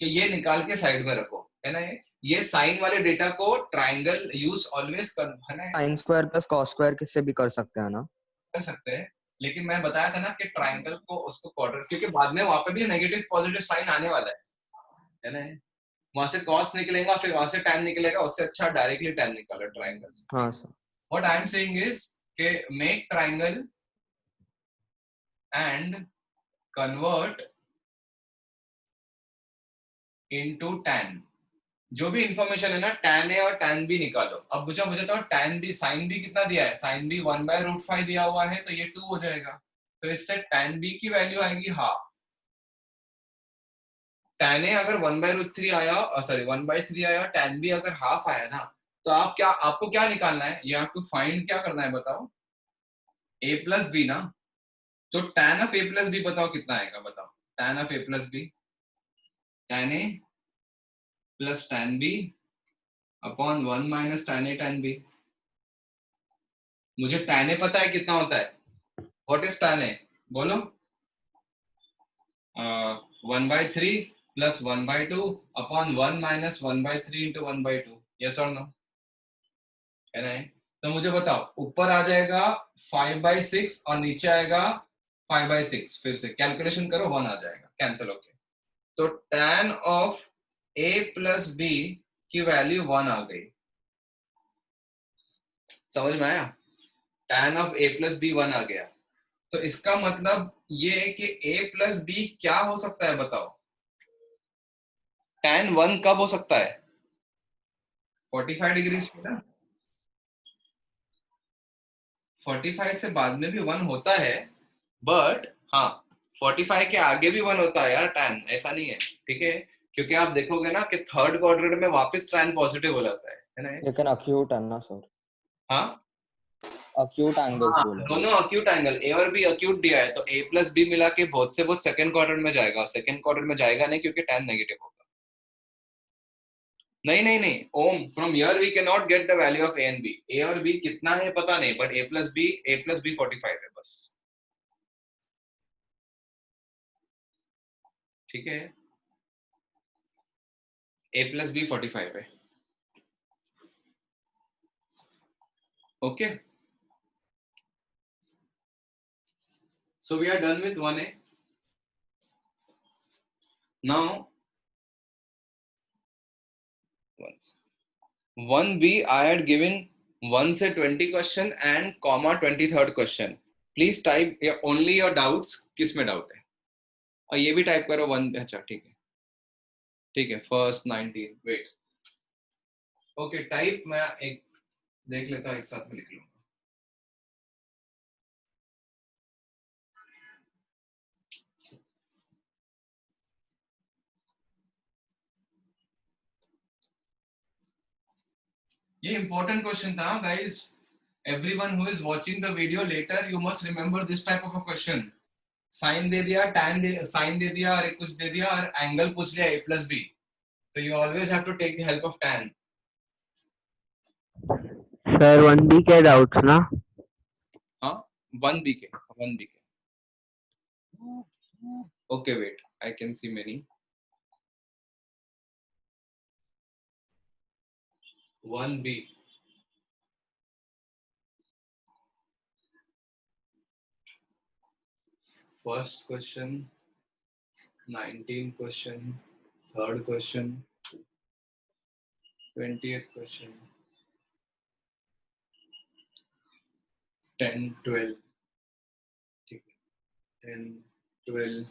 कि ये निकाल के साइड में रखो, है ना. ये साइन वाले डेटा को ट्राइंगल यूज ऑलवेज कर, है ना. sin square plus cos square किससे भी कर सकते हैं ना. कर सकते हैं, लेकिन मैं बताया था ना कि ट्राइंगल को उसको क्वाड्रेट, क्योंकि बाद में वहां पे भी नेगेटिव पॉजिटिव साइन आने वाला है ना. वहां से cos निकलेगा, फिर वहां से tan निकलेगा, उससे अच्छा डायरेक्टली tan निकालो ट्राइंगल. हाँ sir. What I am saying is कि make triangle and convert into tan. जो भी इंफॉर्मेशन है ना tan ए और tan बी निकालो. अब मुझे तो tan बी साइन बी कितना दिया है, साइन बी 1/√5 दिया हुआ है, तो ये 2 हो जाएगा. तो इससे tan बी की वैल्यू आएगी हाफ. tan ए अगर 1/√3 आया, सॉरी 1/3 आया, tan बी अगर हाफ आया ना, तो आपको क्या निकालना है, ये आपको फाइंड क्या करना है बताओ, a प्लस बी ना. तो tan of a plus B बताओ कितना आएगा, बताओ. tan of a plus B, tan a plus tan b upon 1 minus tan a tan b. मुझे tan a पता है कितना होता है. व्हाट इज tan a, बोलो. 1/3 plus 1/2 upon 1 minus 1/3 into 1/2. Yes और नो, है ना. तो मुझे बताओ, ऊपर आ जाएगा 5/6 और नीचे आएगा 5/6. फिर से कैलकुलेशन करो, 1 आ जाएगा, कैंसिल होके. तो tan of a plus B की वैल्यू 1 आ गई. समझ में आया. tan of a plus B 1 आ गया. तो इसका मतलब ये है कि a प्लस बी क्या हो सकता है बताओ. tan 1 कब हो सकता है, 45 डिग्री पे ना. 45 से बाद में भी 1 होता है, बट हाँ 45 के आगे भी 1 होता है यार tan, ऐसा नहीं है, ठीक है. क्योंकि आप देखोगे ना कि थर्ड क्वाड्रेंट में वापस tan पॉजिटिव हो जाता है ना. लेकिन acute है ना सर. हाँ acute angles हाँ, बोले. दोनों अक्यूट एंगल, ए और बी अक्यूट दिया है, तो a प्लस बी मिला के बहुत से बहुत सेकंड क्वाड्रेंट में जाएगा. सेकंड क्वाड्रेंट में जाएगा नहीं क्योंकि tan नेगेटिव होगा. नहीं Om, from here we can not get the value of a and b. A और बी कितना है पता नहीं, बट a प्लस बी 45 है बस, ठीक है. a प्लस बी 45 है. Okay, so we are done with 1a. now 1b I had given 1 से 20 question and comma 23rd question. Please type only your doubts, किस में डाउट है, और ये भी टाइप करो 1. अच्छा ठीक है फर्स्ट 19. Wait, okay type. मैं एक देख लेता हूँ, एक साथ में लिख लूंगा. ये important question था guys. Everyone who is watching the video later, you must remember this type of a question. Sin दे दिया, tan दे, sin दे दिया और कुछ दे दिया और angle पूछ लिया a plus b. So you always have to take the help of tan. Sir 1B के doubts ना? हाँ, 1b के. Okay, wait. I can see many. 1b. First question, 19th question, third question, 20th question, 10, 12, 10, 12,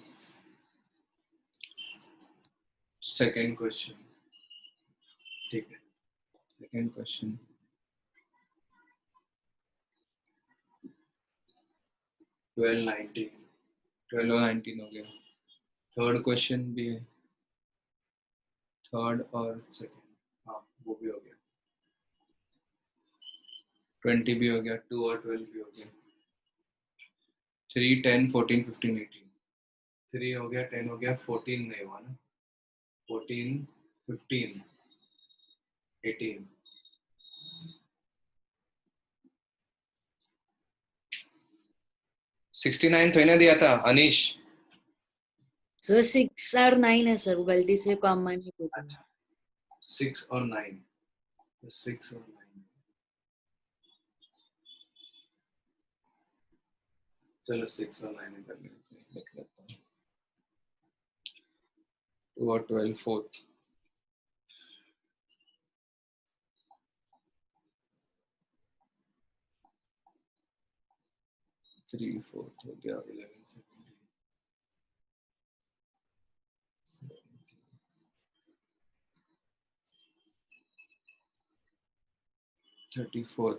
second question, second question, 12, 19, 12 और 19 हो गया. Third question भी है, third और सेकंड, हाँ वो भी हो गया. 20 भी हो गया, 2 और 12 भी हो गया. 3, 10, 14, 15, 18. 3 हो गया, 10 हो गया, 14 नहीं हुआ ना. 14, 15, 18. $69 थोड़ी ना दिया था अनीश. सर 6 और 9 है सर, वो गलती से कॉमन ही हो गया. 6 और 9, 6 और 9. चलो 6 और 9 कर लेते हैं, लिख लेता हूँ. 2 और 12 फोर्थ. 3 फोर्थ हो गया. 11 सेकंड.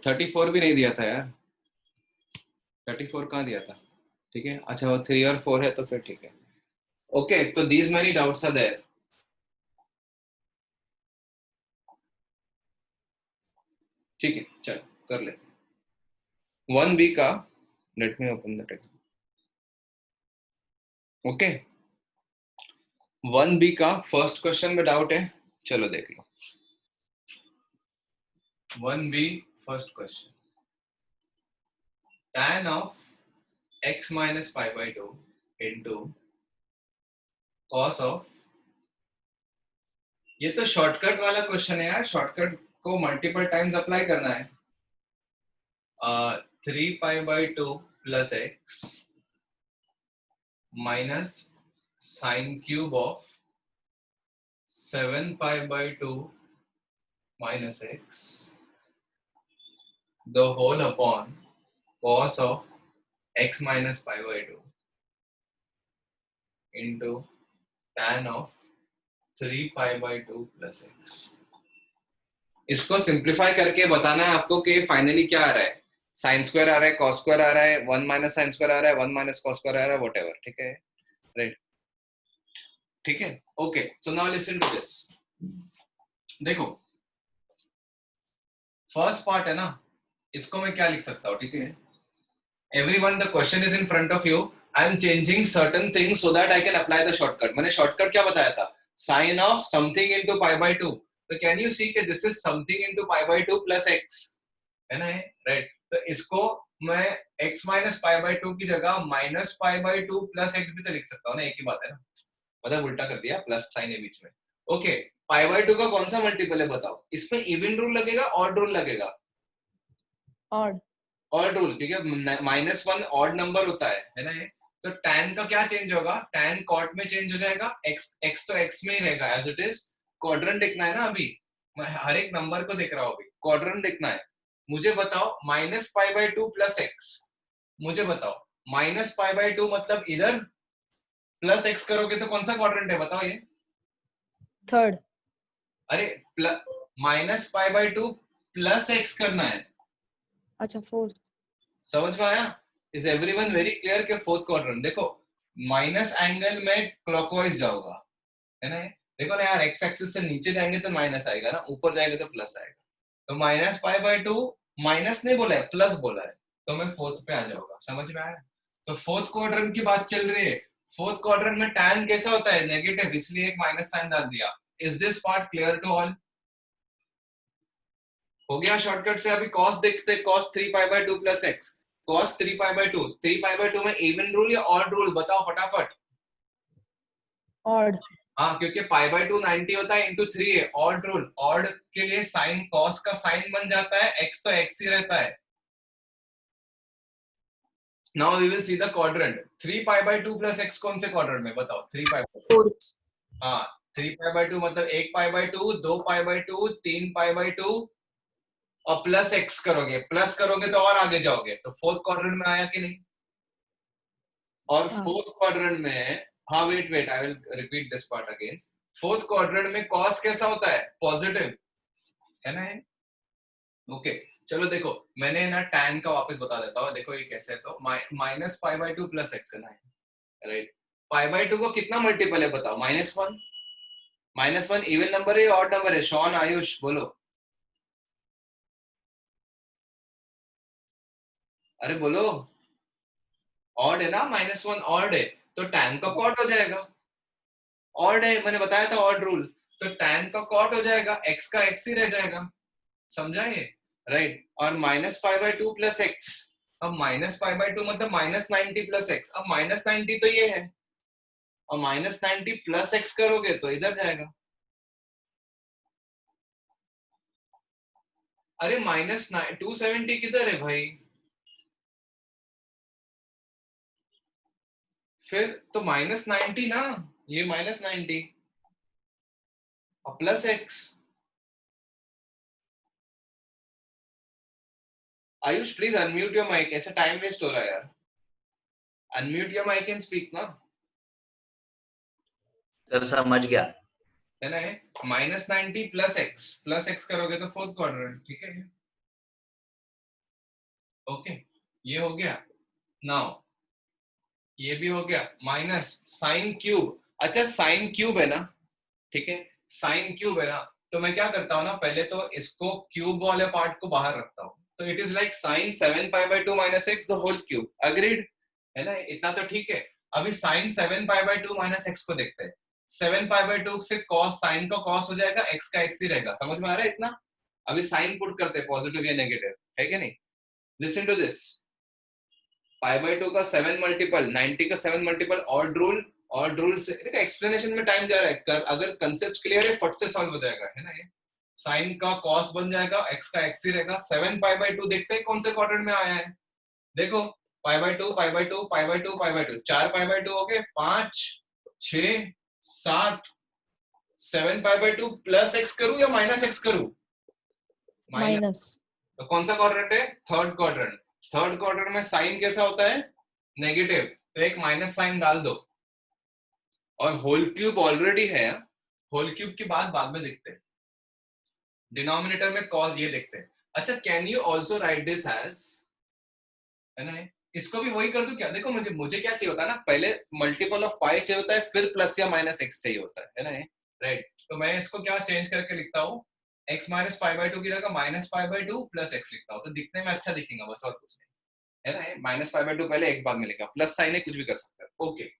34 भी नहीं दिया था यार. 34 कहाँ दिया था? ठीक है, अच्छा वो 3 और 4 है तो फिर ठीक है. ओके, तो these many doubts are there. ठीक है, चलो कर लेते हैं. 1b का, late me open the text. Okay, 1b का फर्स्ट क्वेश्चन में डाउट है, चलो देख लो. 1b first question. tan of x minus pi by 2 into cos of, ये तो शॉर्टकट वाला क्वेश्चन है यार. शॉर्टकट को मल्टीपल टाइम्स अप्लाई करना है. 3 pi by 2 plus x minus sin cube of 7 pi by 2 minus x the whole upon cos of x minus pi by 2 into tan of 3 pi by 2 plus x. इसको simplify करके बताना है आपको कि finally क्या आ रहा है. साइन स्क्वायर आ रहा है, कॉस स्क्वायर आ रहा है, 1 माइनस साइन स्क्वायर आ रहा है, 1 माइनस कॉस स्क्वायर आ रहा है, व्हाटएवर. ठीक है, राइट. ठीक है, okay. So now listen to this. देखो फर्स्ट पार्ट है ना, इसको मैं क्या लिख सकता हूँ. ठीक है, everyone the question is in front of you. I am changing certain things so that I can apply the shortcut. मैंने शॉर्टकट क्या बताया था? Sine of something into pi by 2. तो कैन यू सी कि this is something into pi by 2 plus x है ना, right. तो इसको मैं x माइनस पाई बाय 2 की जगह minus pi by 2 plus x भी तो लिख सकता हूँ ना. एक ही बात है ना, मतलब उल्टा कर दिया, प्लस साइन है बीच में. ओके, पाई बाय 2 का कौन सा मल्टीपल है बताओ. इसमें इवन रूल लगेगा, ऑड रूल लगेगा? Odd. ऑड रूल, ठीक है. -1 ऑड नंबर होता है ना ये. तो tan का क्या चेंज होगा? tan cot में चेंज हो जाएगा. x तो x में ही रहेगा एज इट इज. क्वाड्रेंट लिखना है ना अभी, मैं हर एक नंबर को देख रहा हूँ अभी. क्वाड्रेंट लिखना है. मुझे बताओ minus pi by 2 plus x. मुझे बताओ माइनस पाई बाय 2 मतलब इधर प्लस एक्स करोगे तो कौन सा क्वाड्रेंट है बताओ ये. Third. अरे minus pi by 2 plus x करना है. अच्छा, fourth. समझ में आया? इज एवरीवन वेरी क्लियर के फोर्थ क्वाड्रेंट. देखो माइनस एंगल में क्लॉकवाइज जाऊंगा, है ना. देखो ना यार, एक्स एक्सिस से नीचे जाएंगे तो माइनस आएगा ना, ऊपर जाएंगे तो प्लस आएगा. तो माइनस पाई बाय 2, माइनस नहीं बोला है प्लस बोला है, तो मैं फोर्थ पे आ जाऊंगा। समझ में आया? तो फोर्थ क्वाड्रेंट की बात चल रही है। फोर्थ क्वाड्रेंट में tan कैसा होता है? नेगेटिव, इसलिए एक माइनस साइन डाल दिया। Is this part clear to all? हो गया शॉर्टकट से। अभी cos देखते, cos 3 pi by 2 plus x. cos 3 pi by 2, 3 pi by 2 में इवन रूल या ऑड रूल बताओ फटाफट। Odd. हाँ, क्योंकि पाई बाय 2 90 होता है इंटू 3 है, ऑड रूल। ऑड के लिए साइन cos का साइन बन जाता है, x तो x ही रहता है। Now we will see the quadrant. 3 pi by 2 plus x कौन से क्वाड्रेंट में बताओ? 3 पाई बाय 2। हाँ, 3 पाई बाय 2 मतलब 1 पाई by 2, 2 pi by 2, 3 pi by 2 और प्लस x करोगे, प्लस करोगे तो और आगे जाओगे, तो फोर्थ क्वाड्रेंट में आया कि नहीं? और फोर्थ क्वाड्रेंट में, हाँ wait I will repeat this part again. Fourth quadrant में cos कैसा होता है? पॉजिटिव, है ना? ओके चलो देखो, मैंने ना tan का वापस बता देता हूँ। देखो ये कैसे है, तो minus pi by 2 plus x है ना, राइट? पाई बाय 2 को कितना मल्टीपल है बताओ? -1। -1 इवन नंबर है, ऑड नंबर है? शॉन, आयुष बोलो, अरे बोलो। ऑड है ना, -1 ऑड है, तो tan का कॉट हो जाएगा। ऑड है, मैंने बताया था ऑड रूल, तो tan का कॉट हो जाएगा, x का x ही रह जाएगा। समझा ये? राइट। और minus pi by 2 plus x, अब माइनस पाई बाय 2 मतलब -90 प्लस एक्स। अब -90 तो ये है, और -90 प्लस एक्स करोगे तो इधर जाएगा। अरे -270 किधर है भाई? फिर तो -90 ना, ये -90 और plus x. Ayush please unmute your mic, ऐसा टाइम वेस्ट हो रहा है यार। Unmute your mic and speak ना। सर समझ गया। है ना? -90 प्लस एक्स करोगे तो फोर्थ क्वाड्रेंट, ठीक है? ओके ये हो गया। नाउ ये भी हो गया, माइनस साइन क्यूब। अच्छा साइन क्यूब है ना, ठीक है? साइन क्यूब है ना, तो मैं क्या करता हूँ ना, पहले तो इसको क्यूब वाले पार्ट को बाहर रखता हूँ, तो it is like sine 7 pi by 2 minus x the whole cube. Agreed है ना? इतना तो ठीक है। अभी sine 7 pi by 2 minus x को देखते हैं। 7 पाई बाय 2 से कॉस, साइन का कॉस हो जाएगा, एक्स का एक्स ही रहेगा। समझ में आ रहा है इतना? अभी साइन पुट करते हैं, पॉजिटिव या नेगेटिव, है कि नहीं? Listen to this. Pi by 2 का 7 मल्टीपल, 90 का 7 मल्टीपल, ऑड रूल से देखो, एक्सप्लेनेशन में टाइम जा रहा है, अगर कंसेप्ट क्लियर है फट से सॉल्व हो जाएगा, है ना? ये साइन का कॉस बन जाएगा, एक्स का एक्स ही रहेगा। 7 पाई बाय 2 देखते हैं कौन से क्वाड्रेंट में आया है। देखो पाई by 2 pi by 2 pi by 2 pi by 2, 4 pi by 2 हो गए, 5 6 7। 7 पाई बाय 2 प्लस एक्स करूं या माइनस एक्स करूं? Minus. तो कौन सा क्वाड्रेंट है? Third quadrant. थर्ड क्वाड्रेंट में साइन कैसा होता है? नेगेटिव, तो एक माइनस साइन डाल दो। और होल क्यूब ऑलरेडी है, होल क्यूब की बात बाद में देखते हैं। डिनोमिनेटर में कॉस ये देखते हैं। अच्छा can you also write this as, है ना? इसको भी वही कर दूं क्या? देखो मुझे क्या चाहिए होता है ना, पहले मल्टीपल ऑफ पाई चाहिए होता है, फिर प्लस या माइनस एक्स चाहिए होता है ना? राइट। तो मैं इसको क्या चेंज करके लिखता हूँ, x माइनस पाई बाय 2 की जगह minus pi by 2 plus x लिखता हूँ, तो दिखने में अच्छा दिखेगा, बस और कुछ नहीं, है ना? माइनस पाई बाय 2 पहले, एक्स बाद में लिखा, प्लस साइन है, कुछ भी कर सकते हैं। ओके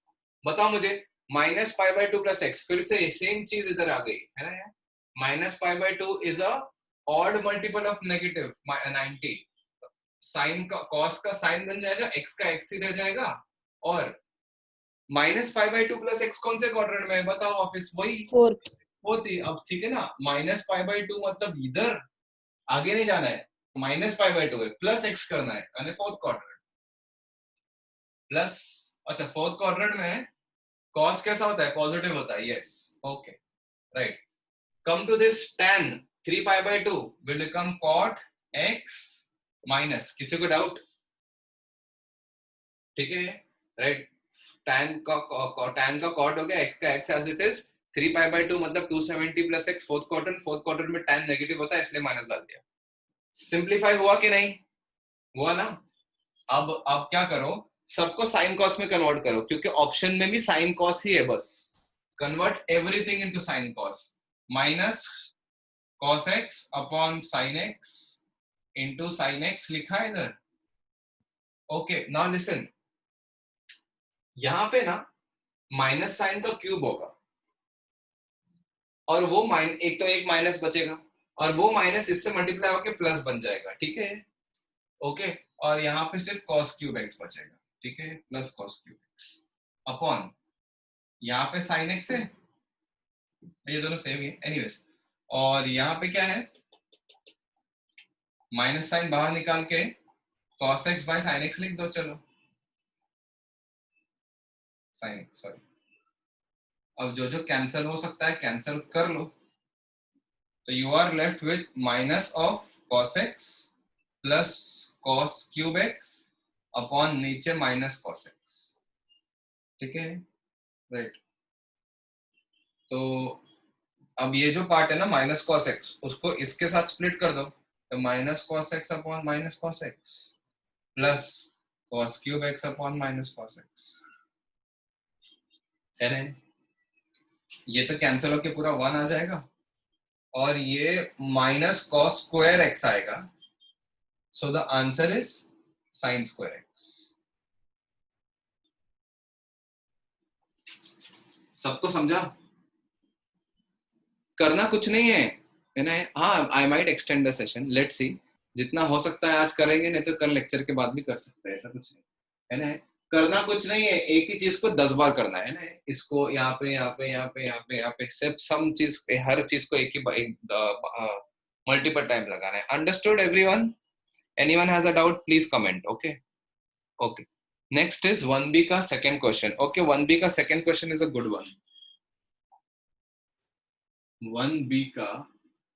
बताओ मुझे, minus pi by 2 plus x, फिर से सेम चीज इधर आ गई, है ना? Minus pi by 2 is a odd multiple of negative 90। Sine का कॉस का साइन बन जाएगा, एक्स का एक्स ही रह जाएगा। और minus pi by 2 plus x कौन से क्वाड्रेंट में है बताओ वापस? वही Fourth. होती। अब ठीक है ना, माइनस पाई बाय 2 मतलब इधर आगे नहीं जाना है, माइनस पाई बाय 2 है, प्लस एक्स करना है, यानी फोर्थ क्वाड्रेंट प्लस। अच्छा फोर्थ क्वाड्रेंट में कॉस कैसा होता है? पॉजिटिव होता है, yes okay right. Come to this, tan 3 pi by 2 will become cot x minus, किसी को डाउट? ठीक है राइट। tan का cot हो गया, x का x as it is. 3 pi by 2 मतलब 270 प्लस x, फोर्थ क्वाड्रेंट में tan नेगेटिव होता है, इसलिए माइनस डाल दिया। सिंप्लीफाई हुआ कि नहीं हुआ ना? अब क्या करो, सबको साइन कॉस में कन्वर्ट करो, क्योंकि ऑप्शन में भी साइन कॉस ही है, बस convert everything into sine cos. Minus cos x upon sin x into sin x लिखा है इधर. ओके, नाउ लिसन, यहां पे ना माइनस साइन तो क्यूब होगा और वो एक तो एक माइनस बचेगा और वो माइनस इससे मल्टीप्लाई होकर प्लस बन जाएगा. ठीक है, ओके. और यहाँ पे सिर्फ cos क्यूब x बचेगा. ठीक है, plus cos cube x upon यहाँ पे sin x है, ये दोनों सेम ही है एनीवेज. और यहाँ पे क्या है, माइनस साइन बाहर निकाल के cos x by sin x लिख दो. चलो sin x, सॉरी. अब जो जो कैंसिल हो सकता है कैंसिल कर लो. तो you are left with minus of cos x plus cos cube x upon नीचे माइनस cos x. ठीक है, राइट. तो अब ये जो पार्ट है ना माइनस cos x, उसको इसके साथ स्प्लिट कर दो. तो minus cos x upon minus cos x plus cos cube x upon minus cos x है ना. ये तो कैंसिल होके पूरा 1 आ जाएगा और ये माइनस cos स्क्वायर x आएगा. So the answer is sin square x. सबको समझा? करना कुछ नहीं है ना. हाँ, I might extend the session, let's see. जितना हो सकता है आज करेंगे, नहीं तो कल लेक्चर के बाद भी कर सकते हैं, ऐसा कुछ नहीं है ना. करना कुछ नहीं है, एक ही चीज को 10 बार करना है ना. इसको यहाँ पे यहाँ पे यहाँ पे यहाँ पे यहाँ पे सिर्फ सम चीज, हर चीज को एक ही मल्टीपल टाइम लगाना है. Understood everyone? Anyone has a doubt please comment. Okay okay. Next is 1B का सेकंड क्वेश्चन. ओके, 1B का second question is a good one. 1B का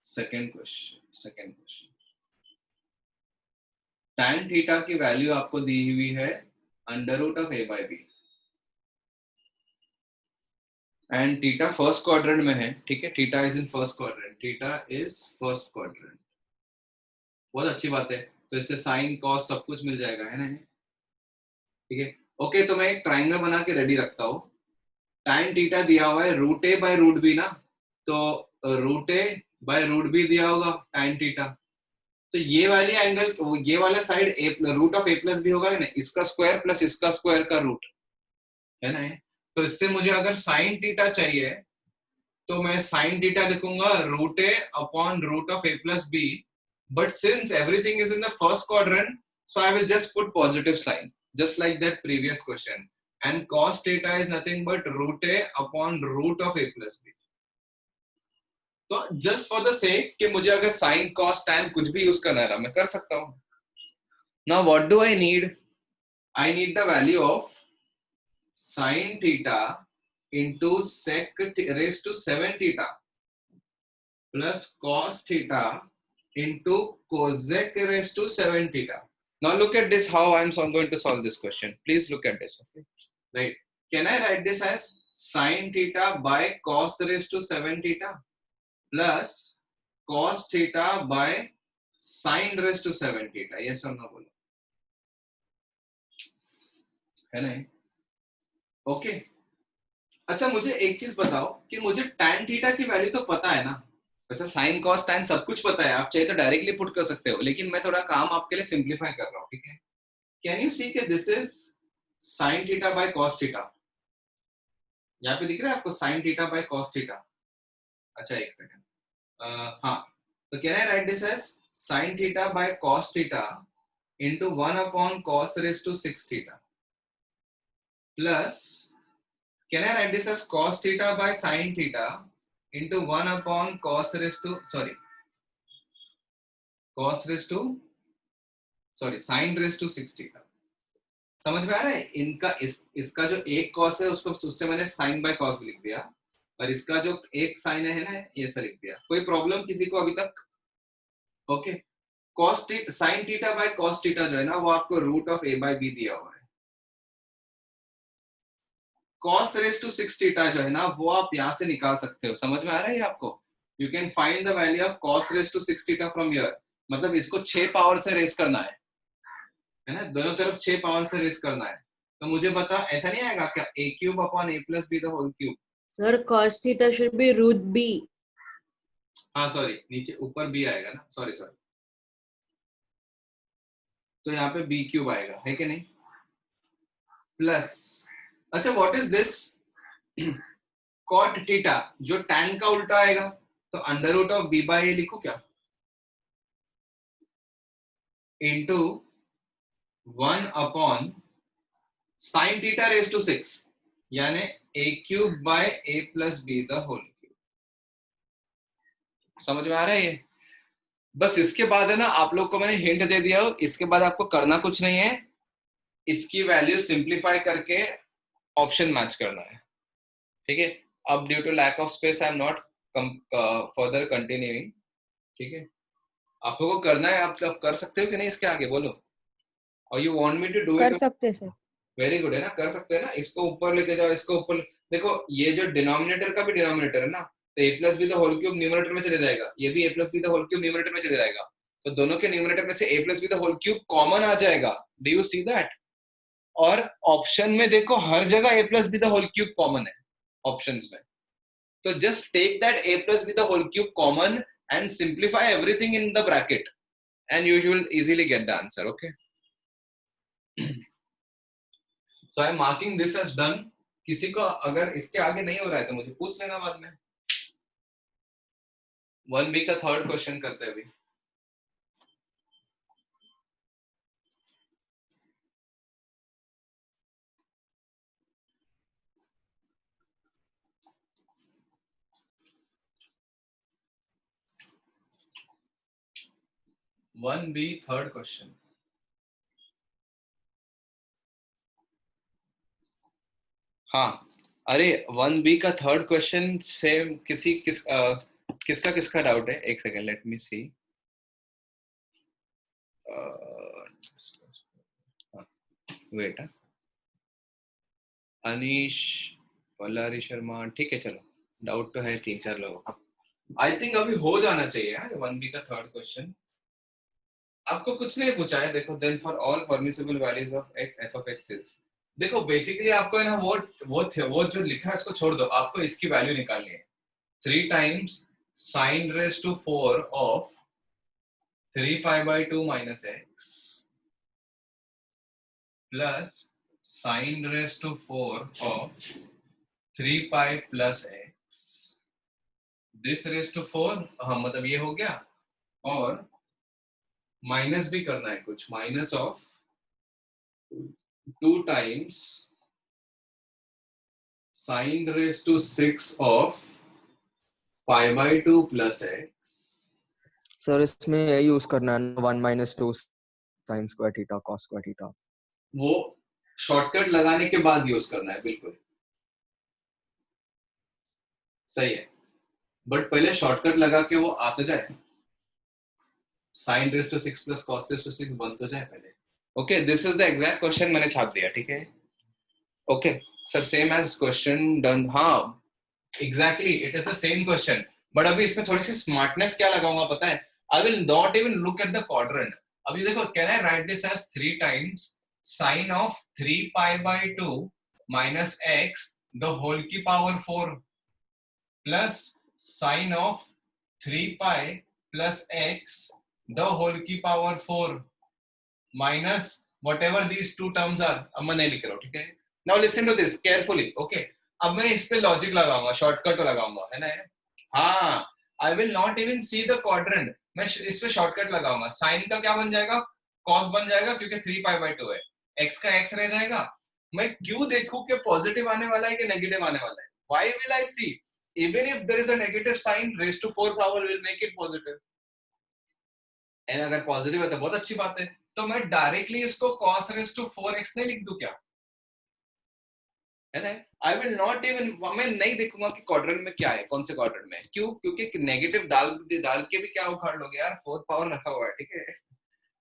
सेकंड क्वेश्चन. tan थीटा की वैल्यू आपको दी हुई है under root of a by b and theta first quadrant में है. ठीक है, theta is in first quadrant. Theta is first quadrant. बहुत अच्छी बात है. तो इससे साइन कॉस सब कुछ मिल जाएगा, है ना. ठीक है, ओके. तो मैं एक ट्राइंगल बना के रेडी रखता हूँ. tan थीटा दिया हुआ है root a by root b ना, तो root a by root b दिया होगा tan थीटा. तो ये वाली एंगल, ये वाला side root of a plus B होगा ना, इसका स्क्वायर प्लस इसका स्क्वायर का रूट, है ना. तो इससे मुझे अगर साइन थीटा चाहिए तो मैं साइन थीटा लिखूंगा root a upon root of a plus B. But since everything is in the first quadrant, so I will just put positive sign, just like that previous question. And cos theta is nothing but root a upon root of a plus B. तो just for the sake कि मुझे अगर sine cos tan कुछ भी use करना है ना, मैं कर सकता हूं. Now what do I need? I need the value of sine theta into sec raised to 7 theta plus cos theta into cosec raised to 7 theta. Now look at this, how I am going to solve this question. Please look at this. Okay, right? Can I write this as sin theta by cos raised to 7 theta plus cos theta by sin raised to 7 theta? Yes or no? बोलो, है ना. Okay, अच्छा मुझे एक चीज बताओ कि मुझे tan थीटा की वैल्यू तो पता है ना. वैसे sin cos tan सब कुछ पता है, आप चाहे तो डायरेक्टली पुट कर सकते हो, लेकिन मैं थोड़ा काम आपके लिए सिंप्लीफाई कर रहा हूँ. ठीक है, कैन यू सी कि this is sin theta by cos theta. यहाँ पे दिख रहा है आपको sin theta by cos theta. अच्छा एक सेकंड. हाँ, तो can I write this as sin theta by cos theta into 1 upon cos raised to 6 theta plus can I write this as cos theta by sin theta into 1 upon cos raised to sin raised to 6 theta. समझ में आ रहा है? इनका इसका जो एक cos है उसको उससे मैंने sin by cos लिख दिया, और इसका जो एक sin है ना, ये ऐसा लिख दिया. कोई प्रॉब्लम किसी को अभी तक? Okay, cos theta sin theta by cos theta जो है ना, वो आपको root of a by b दिया हुआ है. cos raised to 6 theta जो है ना, वो आप यहाँ से निकाल सकते हो. समझ में आ रहा है आपको? You can find the value of cos raised to 6 theta from here. मतलब इसको 6 पावर से रेस करना है ना, दोनों तरफ 6 पावर से रेस करना है. तो मुझे बता, ऐसा नहीं आएगा क्या a cube upon a plus b the whole cube? Sir, cos theta should be root b. हाँ सॉरी, नीचे ऊपर बी आएगा ना, सॉरी सॉरी, तो यहाँ पे बी क्यूब आएगा, है कि नहीं, प्लस, अच्छा what is this, cot theta, जो टैन का उल्टा आएगा, तो under root of b by a लिखो क्या, into 1 upon sine theta raise to 6, यानी a cube by a plus B the whole cube. समझ में आ रहा है ये? बस इसके बाद है ना, आप लोग को मैंने हिंट दे दिया हो, इसके बाद आपको करना कुछ नहीं है, इसकी वैल्यू सिंप्लीफाई करके ऑप्शन मैच करना है, ठीक है। अब due to lack of space I am not further continuing, ठीक है। आप लोगों को करना है, आप कर सकते हो कि नहीं इसके आगे, बोलो, और you want me to do कर इट? सकते सर। वेरी गुड है ना, कर सकते हैं ना, इसको ऊपर लेके जाओ, इसको ऊपर देखो, ये जो डिनोमिनेटर का भी डिनोमिनेटर है ना, तो a plus B the whole cube numerator में चले जाएगा, ये भी a plus B the whole cube numerator में चले जाएगा, तो दोनों के न्यूमरेटर में से a plus B the whole cube common आ जाएगा, डू यू सी दैट? और ऑप्शन में देखो हर जगह a plus B the whole cube common है ऑप्शंस में, तो just take that a plus B the whole cube common and simplify everything in the bracket and you will easily get the answer, okay. So I am marking this as done. किसी को अगर इसके आगे नहीं हो रहा है तो मुझे पूछ लेना बाद में। 1B का थर्ड क्वेश्चन करते हैं अभी। One B third question. हाँ, अरे 1B का थर्ड क्वेश्चन से किसका डाउट है? एक सेकेंड, लेट मी सी। वेट, अनीश, पल्लारी शर्मा, ठीक है, चलो, डाउट तो है 3-4 लोगों का। आई थिंक अभी हो जाना चाहिए यार 1B का थर्ड क्वेश्चन। आपको कुछ नहीं पूछा है, देखो, then for all permissible values of x f of x is, देखो बेसिकली आपको है ना वो जो लिखा है इसको छोड़ दो, आपको इसकी वैल्यू निकालनी है। 3 times sin raised to 4 of 3 pi by 2 minus x plus sin raised to 4 of 3 pi plus x, this raised to 4, हाँ मतलब ये हो गया, और माइनस भी करना है कुछ, minus of 2 times sin raised to 6 of pi by 2 plus x। Sir इसमें ये यूज करना है 1 minus 2 sin square theta cos square theta। वो शॉर्टकट लगाने के बाद यूज करना है, बिल्कुल सही है, बट पहले शॉर्टकट लगा के वो आता जाए, sin raised to 6 plus cos raised to 6 बन तो जाए पहले। Okay, this is the exact question मैंने छाप दिया, ठीक है। Okay sir, same as question done, हाँ exactly it is the same question, but अभी इसमें थोड़ी सी स्मार्टनेस क्या लगाऊंगा पता है? I will not even look at the quadrant. अभी देखो, can I write this as 3 times sin of 3 pi by 2 minus x the whole की power 4 plus sin of 3 pi plus x the whole की power 4 minus whatever these two terms are। अब मैं नहीं लिख रहा हूँ, ठीक है। Now listen to this carefully, okay? अब मैं इस पे लॉजिक लगाऊंगा, शॉर्टकट लगाऊंगा, है ना? हाँ, I will not even see the quadrant, मैं इस पे शॉर्टकट लगाऊंगा। साइन का क्या बन जाएगा? कॉस बन जाएगा, क्योंकि 3 पाई बाई 2 है, x का x रह जाएगा। मैं क्यों देखूं कि पॉजिटिव आने वाला है कि नेगेटिव आने वाला है? Why will I see? Even if there is a negative sign, raised to 4 power will make it positive, and अगर पॉजिटिव है तो बहुत अच्छी बात है। तो मैं डायरेक्टली इसको cos raised to 4x नहीं लिख दूं क्या? है ना? I will not even, मैं नहीं देखूंगा कि क्वाड्रेंट में क्या है, कौन से क्वाड्रेंट में, क्यों? क्योंकि नेगेटिव डाल के भी क्या उखाड़ लोगे यार, फोर्थ पावर रखा हुआ है, ठीक है,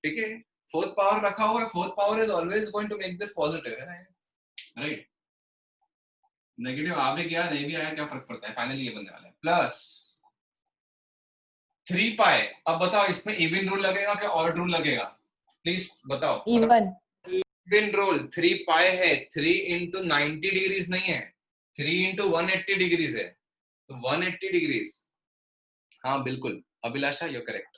ठीक है, फोर्थ पावर रखा हुआ है, fourth power is always going to make this positive, है ना, राइट? नेगेटिव आ भी गया नहीं भी आया क्या फर्क पड़ता है, फाइनली ये बनने वाला है प्लस 3 पाई। अब बताओ इसमें इवन रूल लगेगा कि ऑड रूल लगेगा? प्लीज बताओ। Even even rule. 3 पाई है, 3 into 90 डिग्रीज नहीं है, 3 into 180 डिग्रीज है, तो 180 डिग्रीज, हाँ बिल्कुल अभिलाषा, यू करेक्ट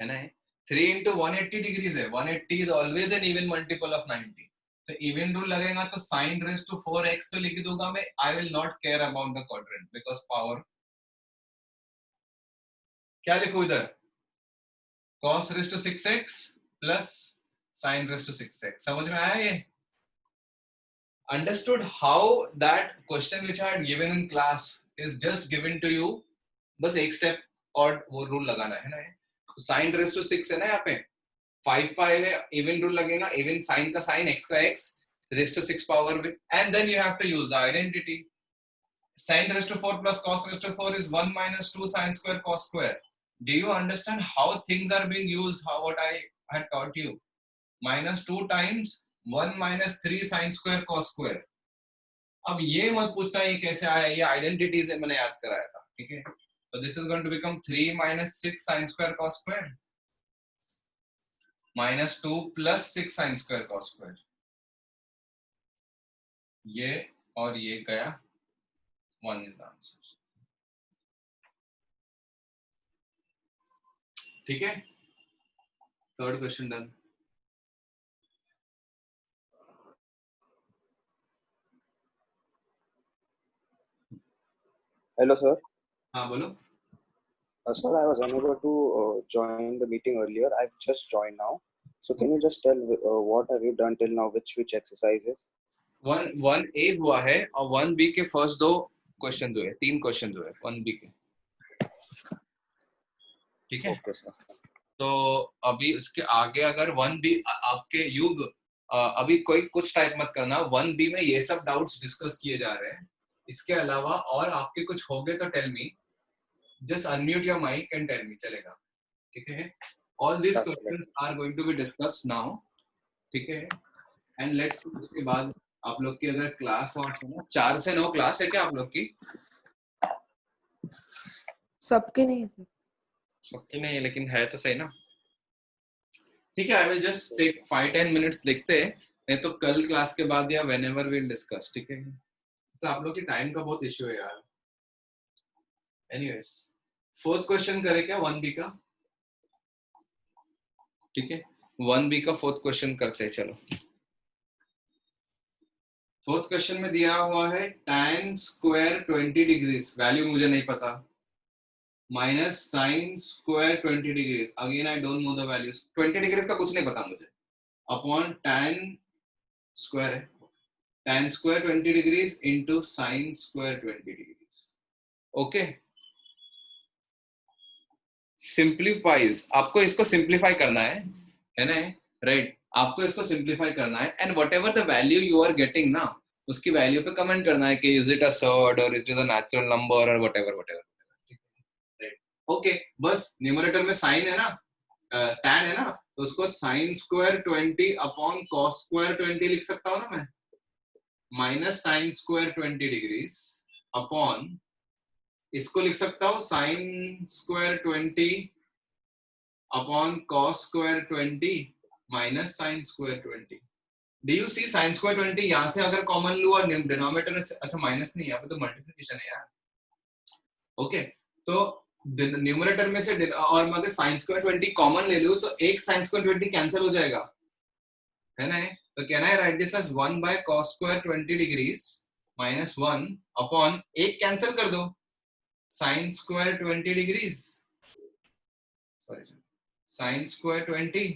है ना. 3 into 180 डिग्रीज है. 180 is always an even multiple of 90. तो इवन रूल लगेगा तो sin raised to 4x तो लिख दूंगा मैं. आई will not care about the quadrant because power. क्या लिखूं इधर? cos raised to 6x plus sin raised to 6x. समझ में आया ये? Understood how that question which I had given in class is just given to you. बस एक step और वो रूल लगाना है ना. sin raised to 6 है ना यहाँ पे. 5 pi है, even रूल लगेगा. even sin का sin, x का x, raised to 6 power with, and then you have to use the identity. sin raised to 4 plus cos raised to 4 is 1 minus 2 sin square cos square. Do you understand how things are being used? How what I had taught you? minus 2 times 1 minus 3 sin square cos square. अब ये मत पूछना ये कैसे आया, ये identity से मैंने याद कराया था. ठीक है. So this is going to become 3 minus 6 sin square cos square minus 2 plus 6 sin square cos square. ये और ये गया. 1 is the answer. ठीक है. Third question done. Hello, sir. हाँ बोलो. Sir, I was unable to join the meeting earlier. I've just joined now. So can you just tell what have you done till now? Which exercises? 1A हुआ है और 1B के first 2 question हुए, 3 question हुए 1B के. ठीक है. Okay, sir. तो अभी उसके आगे अगर 1B आपके युग अभी कोई कुछ टाइप मत करना. 1B में ये सब डाउट्स डिस्कस किए जा रहे हैं. इसके अलावा और आपके कुछ हो गए तो tell me. Just unmute your mic and tell me. चलेगा? ठीक है. All this questions are going to be discussed now. ठीक है. एंड लेट्स उसके बाद आप लोग की अगर क्लास और 4 से 9 क्लास है क्या आप लोग की? सबके नहीं है सर. सबकी नहीं, लेकिन है तो सही ना. ठीक है. I will just take 5-10 minutes लिखते हैं. नहीं तो कल क्लास के बाद या व्हेनेवर वी विल डिस्कस. ठीक है. तो आप लोग की टाइम का बहुत इश्यू है यार. एनीवेज, फोर्थ क्वेश्चन करें क्या 1B का? ठीक है. 1B का फोर्थ क्वेश्चन करते हैं. चलो. फोर्थ क्वेश्चन में दिया हुआ है tan स्क्वायर 20 डिग्रीज, वैल्यू मुझे नहीं पता, minus sine square 20 degrees, again I don't know the values. 20 degrees का कुछ नहीं पता मुझे. अपॉन tan स्क्वायर है, tan square 20 degrees into sine square 20 degrees. Okay. Simplifies, आपको इसको सिंप्लीफाई करना है ना. राइट. आपको इसको सिंप्लीफाई करना है and whatever the value you are getting ना, उसकी वैल्यू पे कमेंट करना है कि इज इट अ सर्ड और it is a natural number और वट एवर. राइट. ओके. बस न्यूमरेटर में साइन है ना, tan है ना, तो उसको sine square 20 upon cos square 20 लिख सकता हूँ ना मैं. Minus sine square 20 degrees upon इसको लिख सकता हूँ sine square 20 upon cos square 20 minus sine square 20. Do you see sine square 20 यहाँ से अगर कॉमन लूँ और डिनोमिनेटर में से, अच्छा माइनस नहीं, यहाँ पे तो मल्टीप्लिकेशन है यार. ओके. तो न्यूमरेटर में से और मैं अगर साइन स्क्वायर 20 कॉमन ले लूँ तो एक साइन स्क्वायर 20 कैंसिल हो जाएगा, है ना. तो can I write this as 1 by cos square 20 degrees minus 1 upon एक कैंसिल कर दो sine square 20 degrees, sorry sine square 20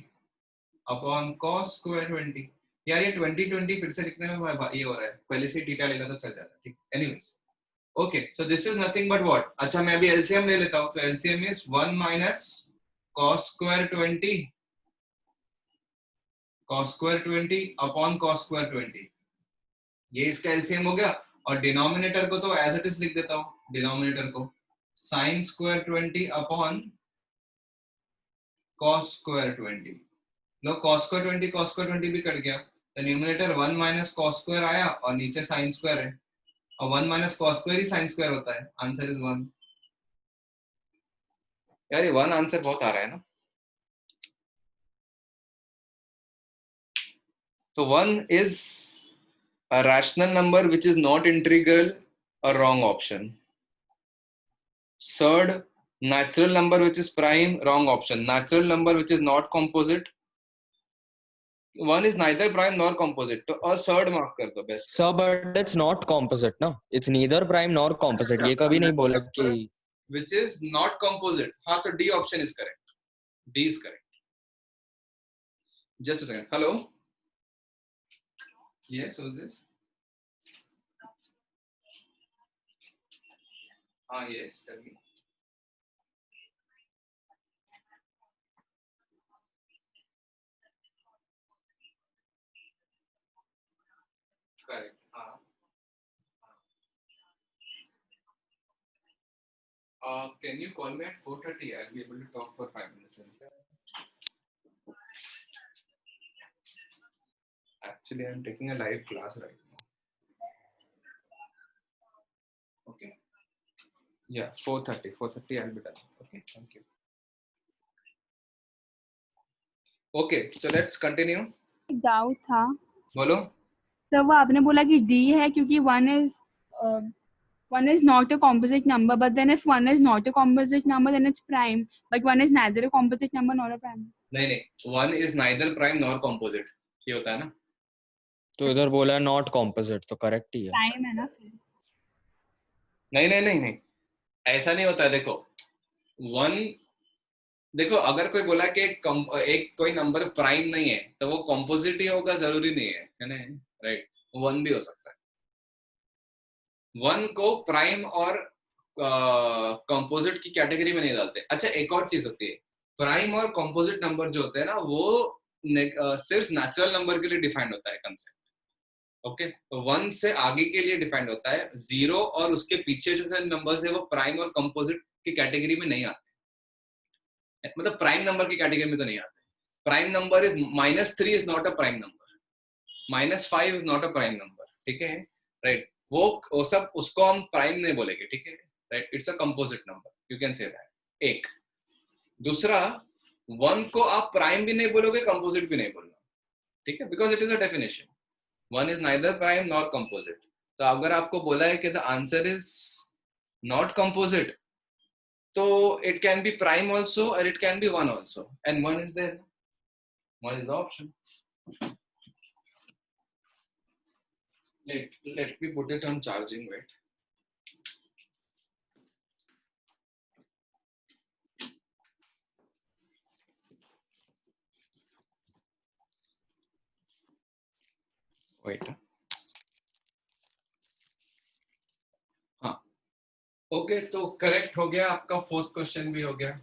upon cos square 20. यार ये 20 फिर से लिखने में ये हो रहा है, पहले से थीटा लेगा तो चल जाता. ठीक. Anyways. Okay. So this is nothing but what. अच्छा मैं अभी एलसीएम ले लेता हूं. तो LCM is 1 minus cos square 20 cos square 20 upon cos square 20. ये इसका एलसीएम हो गया. और डिनोमिनेटर को तो एज इट इज लिख देता हूँ. डिनोमिनेटर को sin square 20 upon cos square 20. लो cos square 20 भी कट गया. तो न्यूमरेटर 1 माइनस cos square आया और नीचे sin square है, और 1 माइनस cos square ही sin square होता है. Answer is 1. यार ये 1 आंसर बहुत आ रहा है ना. तो 1 is a rational number which is not integral, a wrong option. Third, Natural number which is prime, wrong option. Natural number which is not composite, one is neither prime nor composite. तो ushered mark कर दो best. Sir, but it's not composite, no? It's neither prime nor composite. ये कभी नहीं बोला कि Which is not composite. हाँ तो D option is correct. D is correct. Just a second. Hello. Yes, who's this? Yes, tell me. Correct. Can you call me at 4:30? I'll be able to talk for 5 minutes. Actually, I'm taking a live class right now. Okay. Yeah, 4:30. 4:30 I'll be done. Okay, thank you. Okay, so let's continue. Doubt था बोलो. तो वो आपने बोला कि D है क्योंकि one is not a composite number, but then if one is not a composite number then it's prime, but one is neither a composite number nor a prime. नहीं, one is neither prime nor composite. ये होता है ना. तो इधर बोला है not composite, तो correct ही है. Prime है ना फिर. नहीं, ऐसा नहीं होता है. देखो अगर कोई बोला कि एक कोई नंबर प्राइम नहीं है तो वो कॉम्पोजिट ही होगा, जरूरी नहीं है ना. राइट, वन भी हो सकता है. वन को प्राइम और कंपोजिट की कैटेगरी में नहीं डालते. अच्छा, एक और चीज होती है, प्राइम और कंपोजिट नंबर जो होते हैं ना वो सिर्फ नेचुरल नंबर के लिए डिफाइंड होता है कंसेप्ट. ओके, तो वन से आगे के लिए डिफाइंड होता है. जीरो और उसके पीछे जो नंबर्स है वो प्राइम और कंपोजिट की कैटेगरी में नहीं आते. मतलब प्राइम नंबर की कैटेगरी में तो नहीं आते. Prime number is -3 is not a prime number, -5 is not a prime number. ठीक है, राइट. वो सब उसको हम प्राइम नहीं बोलेंगे. ठीक है, right. It's a composite number, you can say that. एक दूसरा, वन को आप प्राइम भी नहीं बोलोगे, कंपोजिट भी नहीं बोलना. ठीक है, because it is a definition. One is neither prime nor composite. तो अगर आपको बोला है कि the answer is not composite, तो it can be prime also or it can be one also, and one is there. One is the option. Let me put it on charging. Wait. हाँ, okay. तो correct हो गया आपका. Fourth question भी हो गया.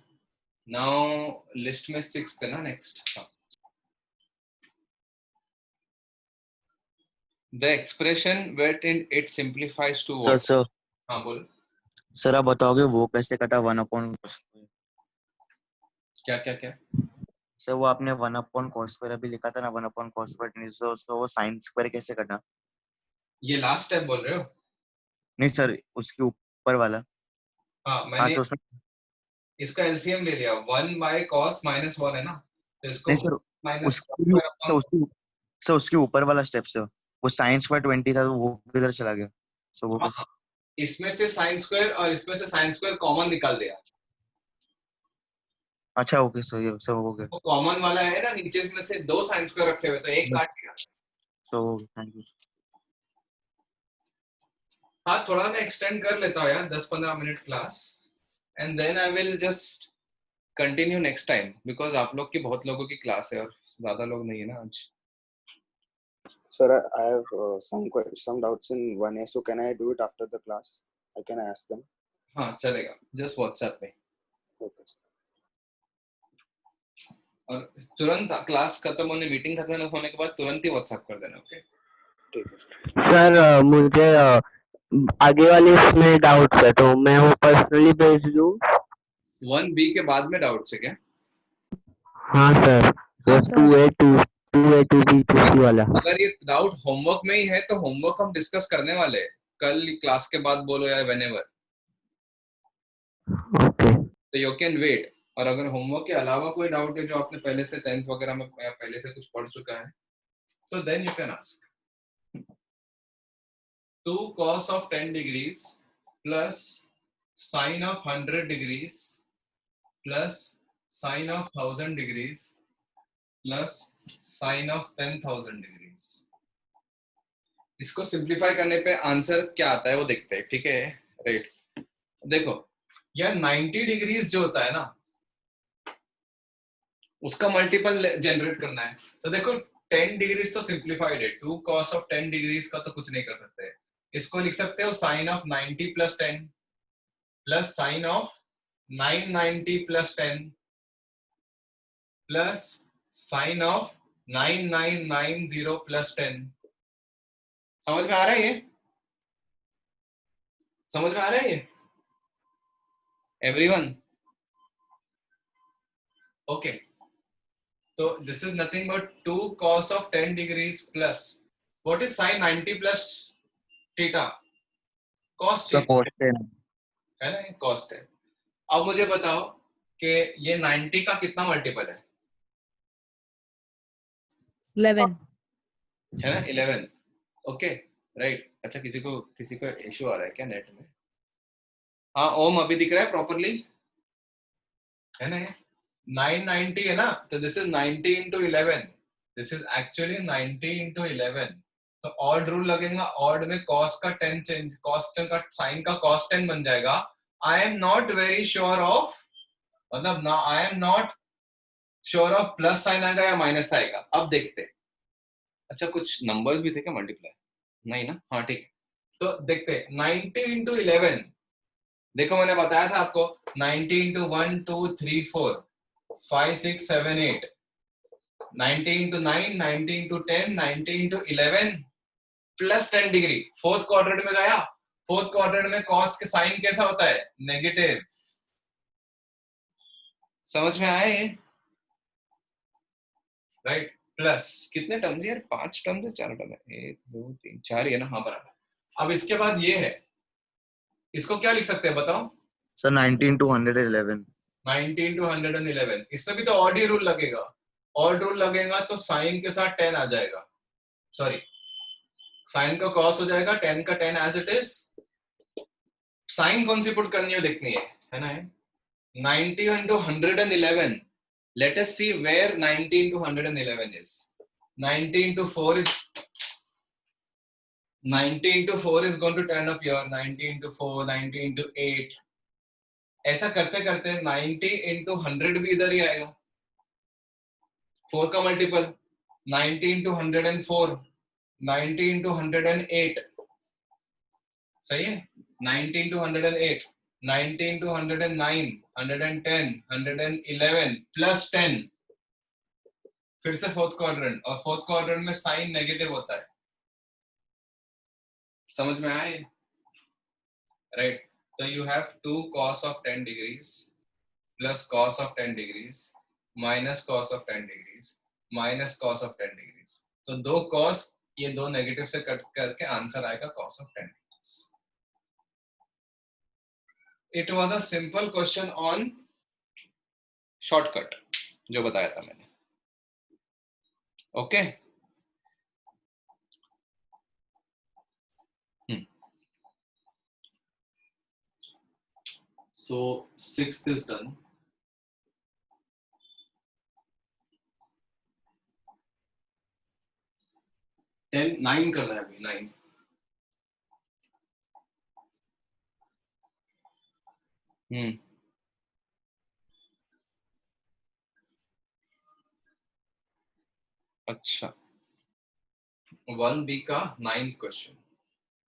Now list में 6th है ना. Next, the expression wherein it simplifies to what? Sir हाँ बोल. सर आप बताओगे वो कैसे कटा 1/? क्या सर वो आपने 1/cos² अभी लिखा था ना, 1/cos², तो वो sin² कैसे कटा? ये लास्ट स्टेप बोल रहे हो? नहीं सर, उसके ऊपर वाला. हाँ, मैंने उसमें इसका एलसीएम ले लिया. 1/cos -1 है ना, तो इसको नहीं सर, उसके ऊपर वाला स्टेप से वो sin² 20 था, तो वो किधर चला गया? सो वो कैसे? इसमें से sin² और इसमें से sin² कॉमन निकाल दिया. अच्छा, ओके सर, ये सब हो गया. वो कॉमन वाला है ना, नीचे में से 2 sin² रखे हुए, तो एक काट दिया. So thank you. हाँ, थोड़ा मैं एक्सटेंड कर लेता हूँ यार, 10-15 minute class, and then I will just continue next time, because आप लोग की बहुत लोगों की क्लास है और ज्यादा लोग नहीं है ना आज. Sir, I have some doubts in 1A, so can I do it after the class? I can ask them. हाँ चलेगा, जस्ट व्हाट्सएप पे. Okay. और तुरंत क्लास खत्म होने, मीटिंग खत्म होने के बाद तुरंत ही व्हाट्सएप कर देना. ओके, ठीक है. सर मुझे आगे वाले इसमें डाउट्स है, तो मैं वो पर्सनली भेज दूं? 1B के बाद में डाउट्स है क्या? हाँ सर, वो 2A 2B 2C वाला. अगर ये डाउट होमवर्क में ही है तो होमवर्क हम डिस्कस करने वाले हैं कल क्लास के बाद, बोलो या व्हेनेवर. ओके, तो यू कैन वेट. और अगर होमवर्क के अलावा कोई डाउट है जो आपने पहले से 10th वगैरह में पहले से कुछ पढ़ चुका है, तो then you can ask. 2 cos of 10 degrees plus sin of 100 degrees plus sine of 1000 degrees plus sine of 10,000 degrees. इसको सिंप्लीफाई करने पे आंसर क्या आता है वो देखते हैं, ठीक है? राइट, देखो यह 90 डिग्रीज जो होता है ना, उसका मल्टीपल जनरेट करना है। तो देखो 10 डिग्रीज तो सिंप्लीफाइड है, 2 cos ऑफ 10 डिग्रीज का तो कुछ नहीं कर सकते। इसको लिख सकते हो sine of 90 plus 10 plus sine of 990 plus 10 plus sine of 9990 plus 10। समझ में आ रहा है ये? समझ में आ रहा है ये एवरीवन? ओके, तो this is nothing but 2 cos of 10 degrees plus what is sin 90 plus theta? cos So theta cos 10. है ना, cos 10। अब मुझे बताओ कि ये 90 का कितना मल्टीपल है? 11. है ना, 11। Okay right. अच्छा, किसी को इशू आ रहा है क्या नेट में? हाँ ओम अभी दिख रहा है प्रॉपरली, है ना? 990 है ना, तो this is 90 into 11, this is actually 90 into 11। तो ऑड रूल लगेगा, ऑड में cos का 10 चेंज, cos 10 का साइन का cos 10 बन जाएगा। आई am not very sure of, मतलब ना आई am not sure of plus sign आएगा या माइनस आएगा, अब देखते। अच्छा कुछ नंबर्स भी थे क्या मल्टीप्लाई? नहीं ना, हाँ ठीक। तो देखते 90 into 11, देखो मैंने बताया था आपको 90 into 1 2 3 4 5 6 7 8, 90 into 9, 90 into 10, 90 into 11 plus 10 degree. Fourth quadrant में गया, फोर्थ क्वाड्रेंट में कॉस के साइन कैसा होता है? नेगेटिव। समझ में आए? राइट, प्लस कितने टर्म्स यार? 5 टर्म्स है, 4 टर्म है? 1 2 3 4 ही है ना, हाँ बराबर। अब इसके बाद ये है, इसको क्या लिख सकते हैं बताओ? So 19 to 111. 19 to 111। इसमें भी तो ऑड ही रूल लगेगा, ऑड रूल लगेगा तो साइन के साथ 10 आ जाएगा, सॉरी साइन का कॉस हो जाएगा, 10 का 10 एज इट इज। साइन कौन सी पुट करनी है देखनी है ना? 90 into 111, let us see where 90 into 111 is। 90 into 4 is 90 into 4 is going to turn up here, 90 into 4, 90 into 8, ऐसा करते करते 90 into 100 भी इधर ही आएगा, 4 का मल्टीपल 90 into 104, 90 into 108, सही है? 90 into 108, 90 into 109, 110, 111 प्लस 10, फिर से फोर्थ क्वाड्रेंट, और फोर्थ क्वाड्रेंट में साइन नेगेटिव होता है। समझ में आए? राइट, तो you have 2 cos of 10 degrees plus cos of 10 degrees minus cos of 10 degrees minus cos of 10 degrees। तो 2 cos, ये 2 नेगेटिव से कट करके आंसर आएगा cos of 10 degrees। It was a simple question on shortcut जो बताया था मैंने। Okay so 6th is done। 10 9 करना है अभी, 9। अच्छा 1B का 9th क्वेश्चन।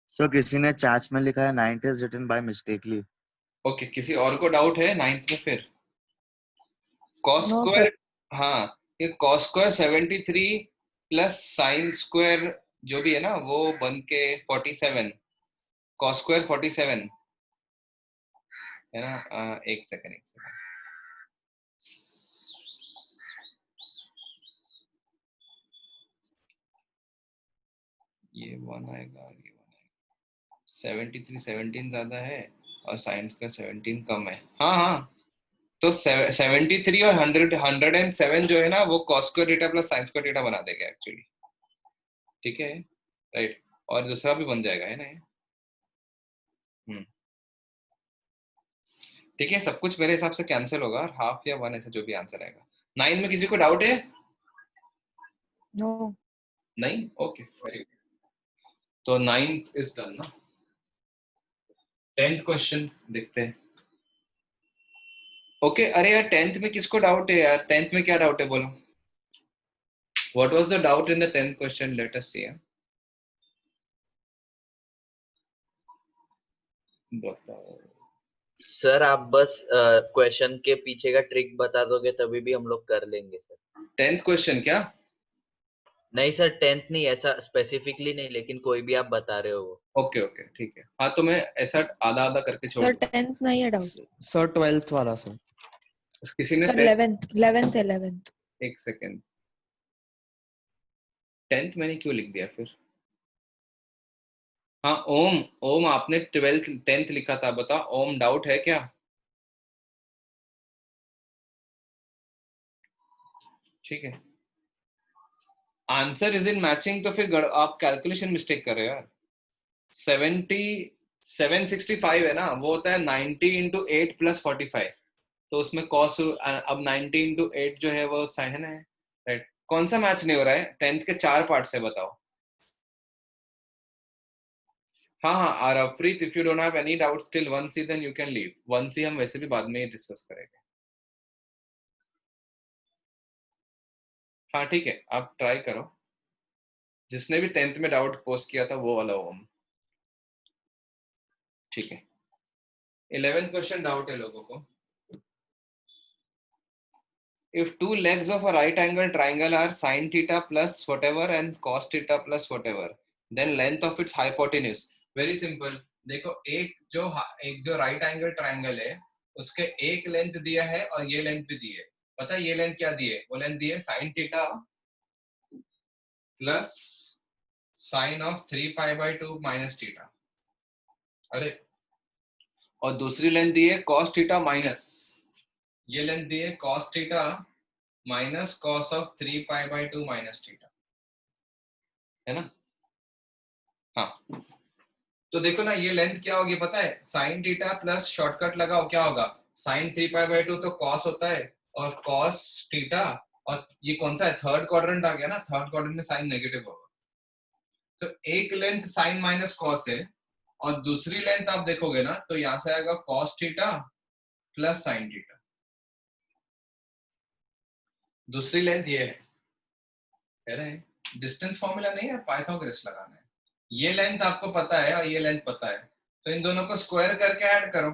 सर किसी ने चैट्स में लिखा है 9th is written by mistakenly। Okay, किसी और को डाउट है 9th में? फिर cos No, स्क्वायर, हाँ ये cos square 73 plus sine square जो भी है ना वो बन के 47, cos स्क्वायर 47 है ना। एक सेकंड ये 1 आएगा, ये 1 आएगा। 73 17 ज्यादा है और साइंस का 17 कम है। हाँ हाँ, तो 73 और 107 जो है ना वो cos square theta plus sign square theta बना देगा एक्चुअली, ठीक है? राइट, और दूसरा भी बन जाएगा, है ना? ठीक है, सब कुछ मेरे हिसाब से कैंसिल होगा, हाफ या 1 ऐसे जो भी आंसर आएगा। 9 में किसी को डाउट है? No. नहीं, ओके वेरी गुड। तो 9th इज डन ना। 10th क्वेश्चन देखते हैं। ओके अरे यार 10th में किसको डाउट है यार? 10th में क्या डाउट है बोलो? What was the doubt in the 10th question? Let us see. बताओ सर आप बस क्वेश्चन के पीछे का ट्रिक बता दोगे तभी भी हम लोग कर लेंगे सर। 10th क्वेश्चन क्या? नहीं सर 10th नहीं, ऐसा स्पेसिफिकली नहीं, लेकिन कोई भी आप बता रहे हो वो। ओके ओके ठीक है। हाँ तो मैं ऐसा आधा आधा करके छोड़ सर दूँ। 10th नहीं है डाउट। सर 12th वाला सर। किसी ने सर 11th। एक सेकेंड, 10th मैंने क्यों लिख दिया फिर? हाँ ओम, ओम आपने 10th लिखा था, बता ओम डाउट है क्या? ठीक है, आंसर इज इन मैचिंग, तो फिर आप कैलकुलेशन मिस्टेक कर रहे हो यार। 765 है ना, वो होता है 90 इंटू 8 प्लस 45, तो उसमें कॉस अब 90 इंटू 8 जो है वो साइन है, राइट? कौन सा मैच नहीं हो रहा है? 10th के 4 पार्ट से बताओ। हाँ हाँ आरफ्रीत, if you don't have any doubts till 1C then you can leave. 1C हम वैसे भी बाद में ही डिस्कस करेंगे। हाँ ठीक है, आप ट्राई करो। जिसने भी 10th में डाउट पोस्ट किया था वो वाला ओम, ठीक है। 11th क्वेश्चन डाउट है लोगों को। If two legs of a right angle triangle are sin theta plus whatever and cos theta plus whatever, then length of its hypotenuse. Very simple. देखो एक जो राइट एंगल ट्रायंगल है उसके एक length दिया है और ये लेंथ भी दी है। पता है ये लेंथ क्या दी है? वो लेंथ दी है sin theta plus sine of 3π/2 minus theta. अरे और दूसरी लेंथ दी है cos थीटा माइनस, ये लेंथ दी है cos theta minus cos of 3π/2 minus theta, है ना? हाँ तो देखो ना ये लेंथ क्या होगी पता है? साइन थीटा प्लस शॉर्टकट लगाओ क्या होगा? साइन 3π/2 तो कॉस होता है और कॉस थीटा, और ये कौन सा है? थर्ड क्वाड्रेंट आ गया ना, थर्ड क्वाड्रेंट में साइन नेगेटिव होगा। तो एक लेंथ साइन माइनस कॉस है और दूसरी लेंथ आप देखोगे ना तो यहां से आएगा cos theta plus sine theta. दूसरी लेंथ ये है, कह रहे हैं डिस्टेंस फॉर्मूला नहीं है, पाइथागोरस लगाना है। ये लेंथ आपको पता है और ये लेंथ पता है, तो इन दोनों को स्क्वायर करके ऐड करो,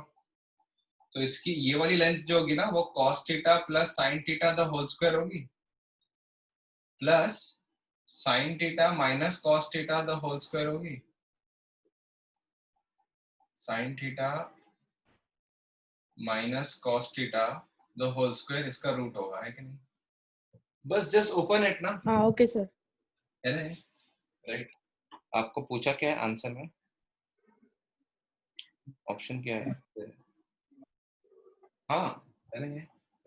तो इसकी ये वाली लेंथ जो होगी ना वो cos theta plus sin theta the whole square होगी, plus sin theta minus cos theta the whole square होगी, sin theta minus cos theta the whole square इसका रूट होगा, है कि नहीं? बस जस्ट ओपन इट ना। हाँ ओके सर। है ना? राइट। आपको पूछा क्या है आंसर में? ऑप्शन क्या है? हाँ है ना?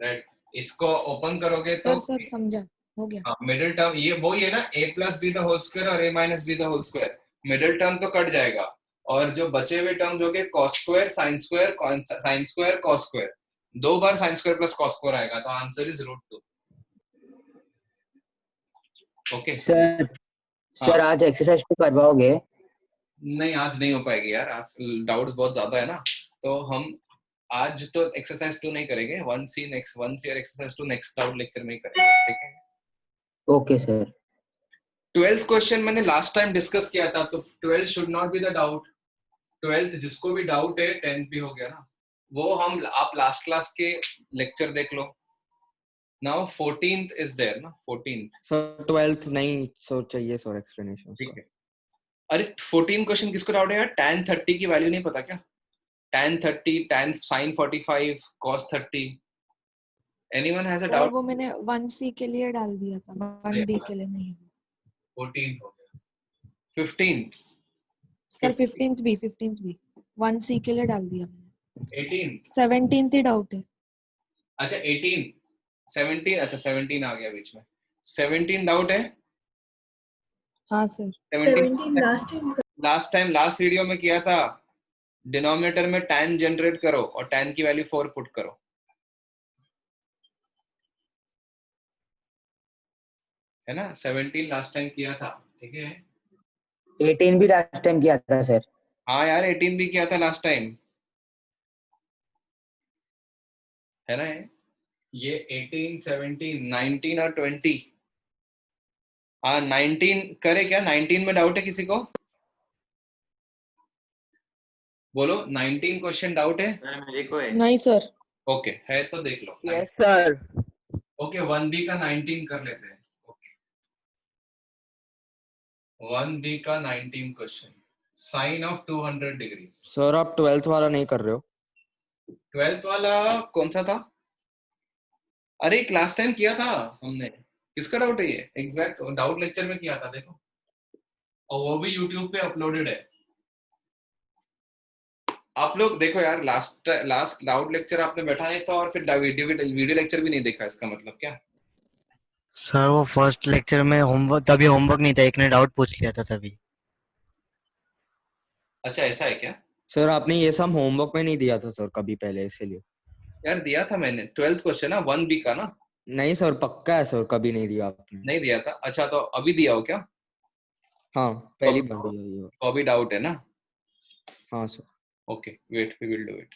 राइट, इसको ओपन करोगे तो सर समझा, हो गया। हाँ मिडिल टर्म ये वही है ना, a plus B the whole square और a minus B the whole square. Middle term तो कट जाएगा और जो बचे हुए टर्म जो के cos square sin square cos square, 2 बार sin square plus cos square आएगा, तो answer is √2। Okay sir sir आज एक्सरसाइज तो करवाओगे? नहीं आज नहीं हो पाएगी यार, आज डाउट्स बहुत ज्यादा है ना, तो हम आज तो एक्सरसाइज 2 नहीं करेंगे, 1C और एक्सरसाइज 2 नेक्स्ट डाउट लेक्चर में ही करेंगे, ठीक है? Okay sir. 12th क्वेश्चन मैंने लास्ट टाइम डिस्कस किया था, तो 12th should not be the doubt. 12th जिसको भी डाउट है 10th भी हो गया ना, वो हम आप लास्ट क्लास के लेक्चर देख लो। नाउ 14th इज देयर ना, 14th सर 12th नहीं सो चाहिए सर एक्सप्लेनेशन। ठीक है। अरे 14 क्वेश्चन किसको डाउट है यार? tan 30 की वैल्यू नहीं पता क्या? tan 30, tan sin 45, cos 30, anyone has a sir doubt? वो मैंने 1C के लिए डाल दिया था, 1B के लिए नहीं। 14 हो गया। 15th सर 15th भी 1C के लिए डाल दिया मैंने। 18th 17th ही डाउट है। अच्छा 18 17 अच्छा 17 आ गया बीच में। 17 डाउट है? हाँ sir. 17 last time last video में किया था, डिनोमिनेटर में tan जनरेट करो और tan की वैल्यू 4 पुट करो। है ना, 17 लास्ट टाइम किया था, ठीक है। 18 भी लास्ट टाइम किया था सर। हाँ यार 18 भी किया था लास्ट टाइम, है ना। ये 18, 17, 19 और 20। हाँ 19 करे क्या? 19 में डाउट है किसी को? बोलो 19 क्वेश्चन डाउट है? मेरे को है। नहीं सर। ओके है तो देख लो। Yes sir. ओके 1B का 19 कर लेते हैं। ओके 1B का 19 question, sine of 200 degrees. Sir आप 12th वाला नहीं कर रहे हो? 12th वाला कौन सा था? अरे क्लास टाइम किया था हमने। किसका डाउट है ये? एग्जैक्ट डाउट लेक्चर में किया था, देखो, और वो भी यूट्यूब पे अपलोडेड है। आप लोग देखो यार, लास्ट डाउट लेक्चर आपने बैठा नहीं था और फिर वीडियो लेक्चर भी नहीं देखा, इसका मतलब क्या? सर वो फर्स्ट लेक्चर में होमवर्क नहीं था, एक ने डाउट पूछ लिया था तभी। अच्छा ऐसा है क्या? सर आपने ये सब होमवर्क में नहीं दिया था सर कभी पहले, इसीलिए। यार दिया था मैंने, 12th क्वेश्चन ना 1B का ना। नहीं सर पक्का है सर, कभी नहीं दिया आपने। नहीं दिया था? अच्छा तो अभी दिया हो क्या? हाँ पहली बार दिया ये। तो अभी डाउट है ना? हाँ sir. Okay wait, we will do it.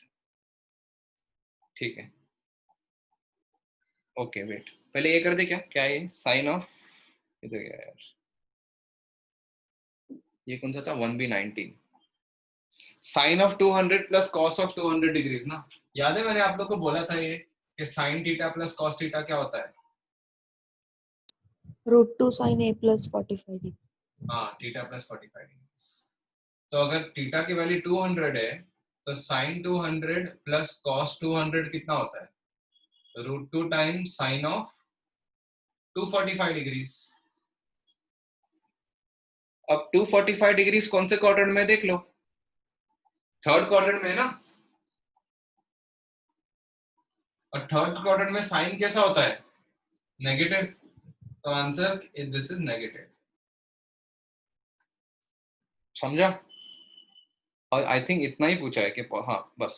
ठीक है ओके वेट, पहले ये कर दे। क्या क्या है? साइन ऑफ, इधर गया यार, ये कौन सा था? 1B 19, sine of 200 plus cos of 200 degrees ना। याद है मैंने आप लोग को बोला था ये कि sign theta plus cos theta क्या होता है? √2 sin A plus 45 degree। हाँ थीटा प्लस 45 डिग्रीज। तो अगर थीटा की वैल्यू 200 है तो साइन 200 प्लस कॉस 200 कितना होता है? √2 टाइम्स साइन ऑफ 245 डिग्रीज। अब 245 डिग्रीज कौन से क्वाड्रेंट में देख लो? थर्ड क्वाड्रेंट में है ना। और थर्ड क्वाड्रेंट में साइन कैसा होता है? नेगेटिव। तो आंसर दिस इज नेगेटिव। समझा? और आई थिंक इतना ही पूछा है कि हाँ बस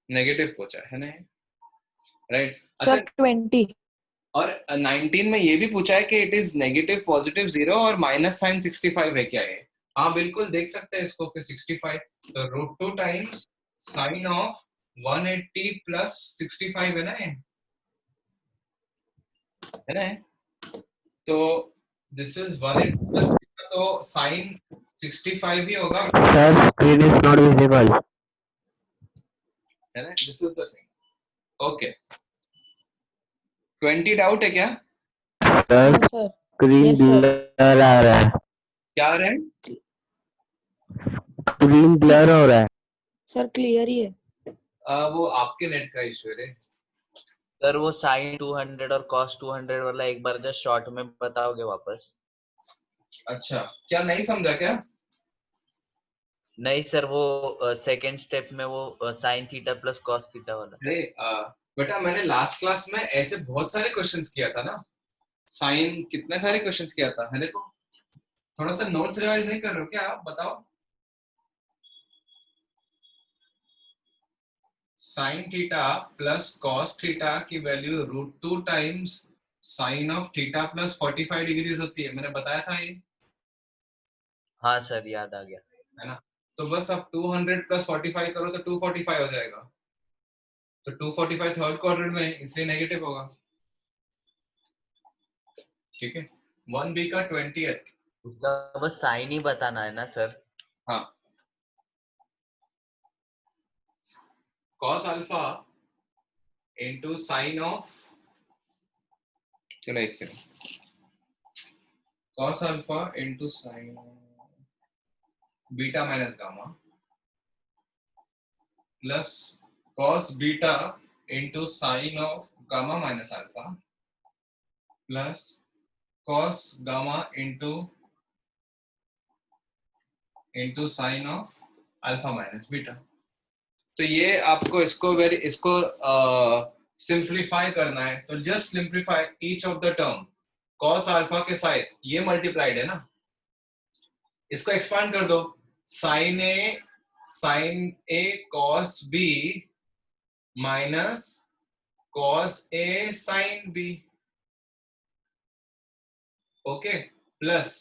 नेगेटिव पूछा है ना, राइट? अच्छा सर 20। और 19 में ये भी पूछा है कि इट इज नेगेटिव पॉजिटिव 0 और माइनस साइन 65 है क्या ये? हाँ बिल्कुल देख सकते हैं इसको कि 65, तो √2 टाइम्स साइन ऑफ 180 प्लस 65 है ना ये, है ना? तो दिस इज 180 प्लस, तो साइन 65 ही होगा, sir screen is not visible. है ना? This is the thing. Okay 20 doubt है क्या? Sir sir screen Yes, sir. Blur आ रहा है। क्या आ रहा है? स्क्रीन ब्लर हो रहा है। सर क्लियर ही है। वो आपके नेट का इशू है रे। सर वो साइन 200 और कॉस 200 वाला एक बार जस्ट शॉर्ट में बताओगे वापस? अच्छा क्या नहीं समझा क्या? नहीं सर, वो सेकंड स्टेप में वो sign theta plus cos theta वाला। अरे बेटा मैंने लास्ट क्लास में ऐसे बहुत सारे क्वेश्चंस किया था ना, साइन कितने सारे क्वेश्चंस किया था, है देखो। थोड़ा सा नोट्स रिवाइज नहीं कर रहे हो क्या आप? बताओ। Sine theta plus cos theta की value √2 times sine of theta plus 45 degrees होती है, मैंने बताया था ये, हाँ सर याद आ गया। है ना? तो बस अब 200 प्लस 45 करो तो 245 हो जाएगा। तो 245 थर्ड क्वाड्रेंट में, इसलिए नेगेटिव होगा। ठीक है 1B का 20th। उसका बस साइन ही बताना है ना सर? हाँ cos alpha into sine of, चलो एक second, cos alpha into sine beta minus gamma plus cos beta into sine of gamma minus alpha plus cos gamma into sine of alpha minus beta. तो ये आपको इसको simplify करना है, तो just simplify each of the term. cos alpha के साथ ये मल्टीप्लाइड है ना, इसको एक्सपांड कर दो, sine A sin A cos B minus cos A sin B, okay, plus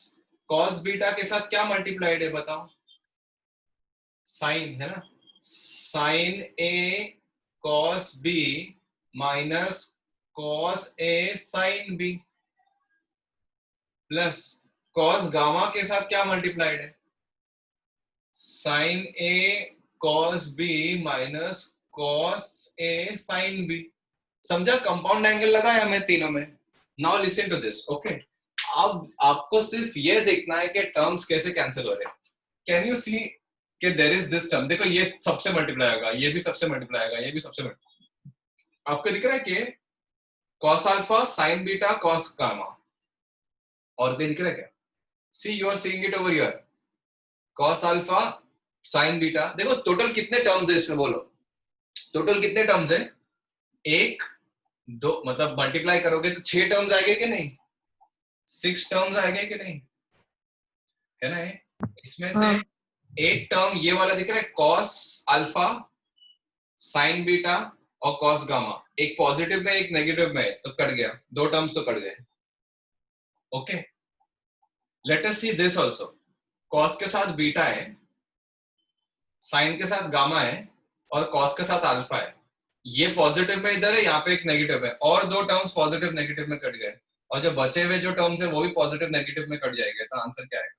cos beta के साथ क्या मल्टीप्लाइड है बताओ, साइन है ना, sin A cos B minus cos A sin B, plus cos gamma के साथ क्या मल्टीप्लाइड है, sin A cos B minus cos A sin B। समझा, कंपाउंड एंगल लगाया मैं तीनों में। Now listen to this, okay. अब आपको सिर्फ ये देखना है कि टर्म्स कैसे कैंसिल हो रहे हैं। कैन यू सी कि देयर इज दिस टर्म, देखो ये सबसे मल्टीप्लाई होगा, ये भी सबसे मल्टीप्लाई होगा, ये भी सबसे आपको दिख रहा है कि cos alpha sin beta cos gamma, और भी दिख रहा है क्या? See you are seeing it over here, cos alpha sin beta. देखो टोटल कितने टर्म्स है इसमें, बोलो टोटल कितने टर्म्स है, एक दो, मतलब मल्टीप्लाई करोगे तो 6 टर्म्स आएंगे कि नहीं, 6 टर्म्स आएंगे कि नहीं, है ना? इसमें से एक टर्म ये वाला दिख रहा है cos अल्फा sin बीटा और cos गामा, एक पॉजिटिव में एक नेगेटिव में, तो कट गया, 2 टर्म्स तो कट गए, okay. Late us see this also, cos के साथ बीटा है, sin के साथ गामा है और cos के साथ अल्फा है, ये पॉजिटिव में इधर है, यहाँ पे एक नेगेटिव है, और 2 टर्म्स पॉजिटिव नेगेटिव में कट गए, और जो बचे हुए जो टर्म्स है वो भी पॉजिटिव नेगेटिव में कट जाएंगे, तो आंसर क्या आएगा?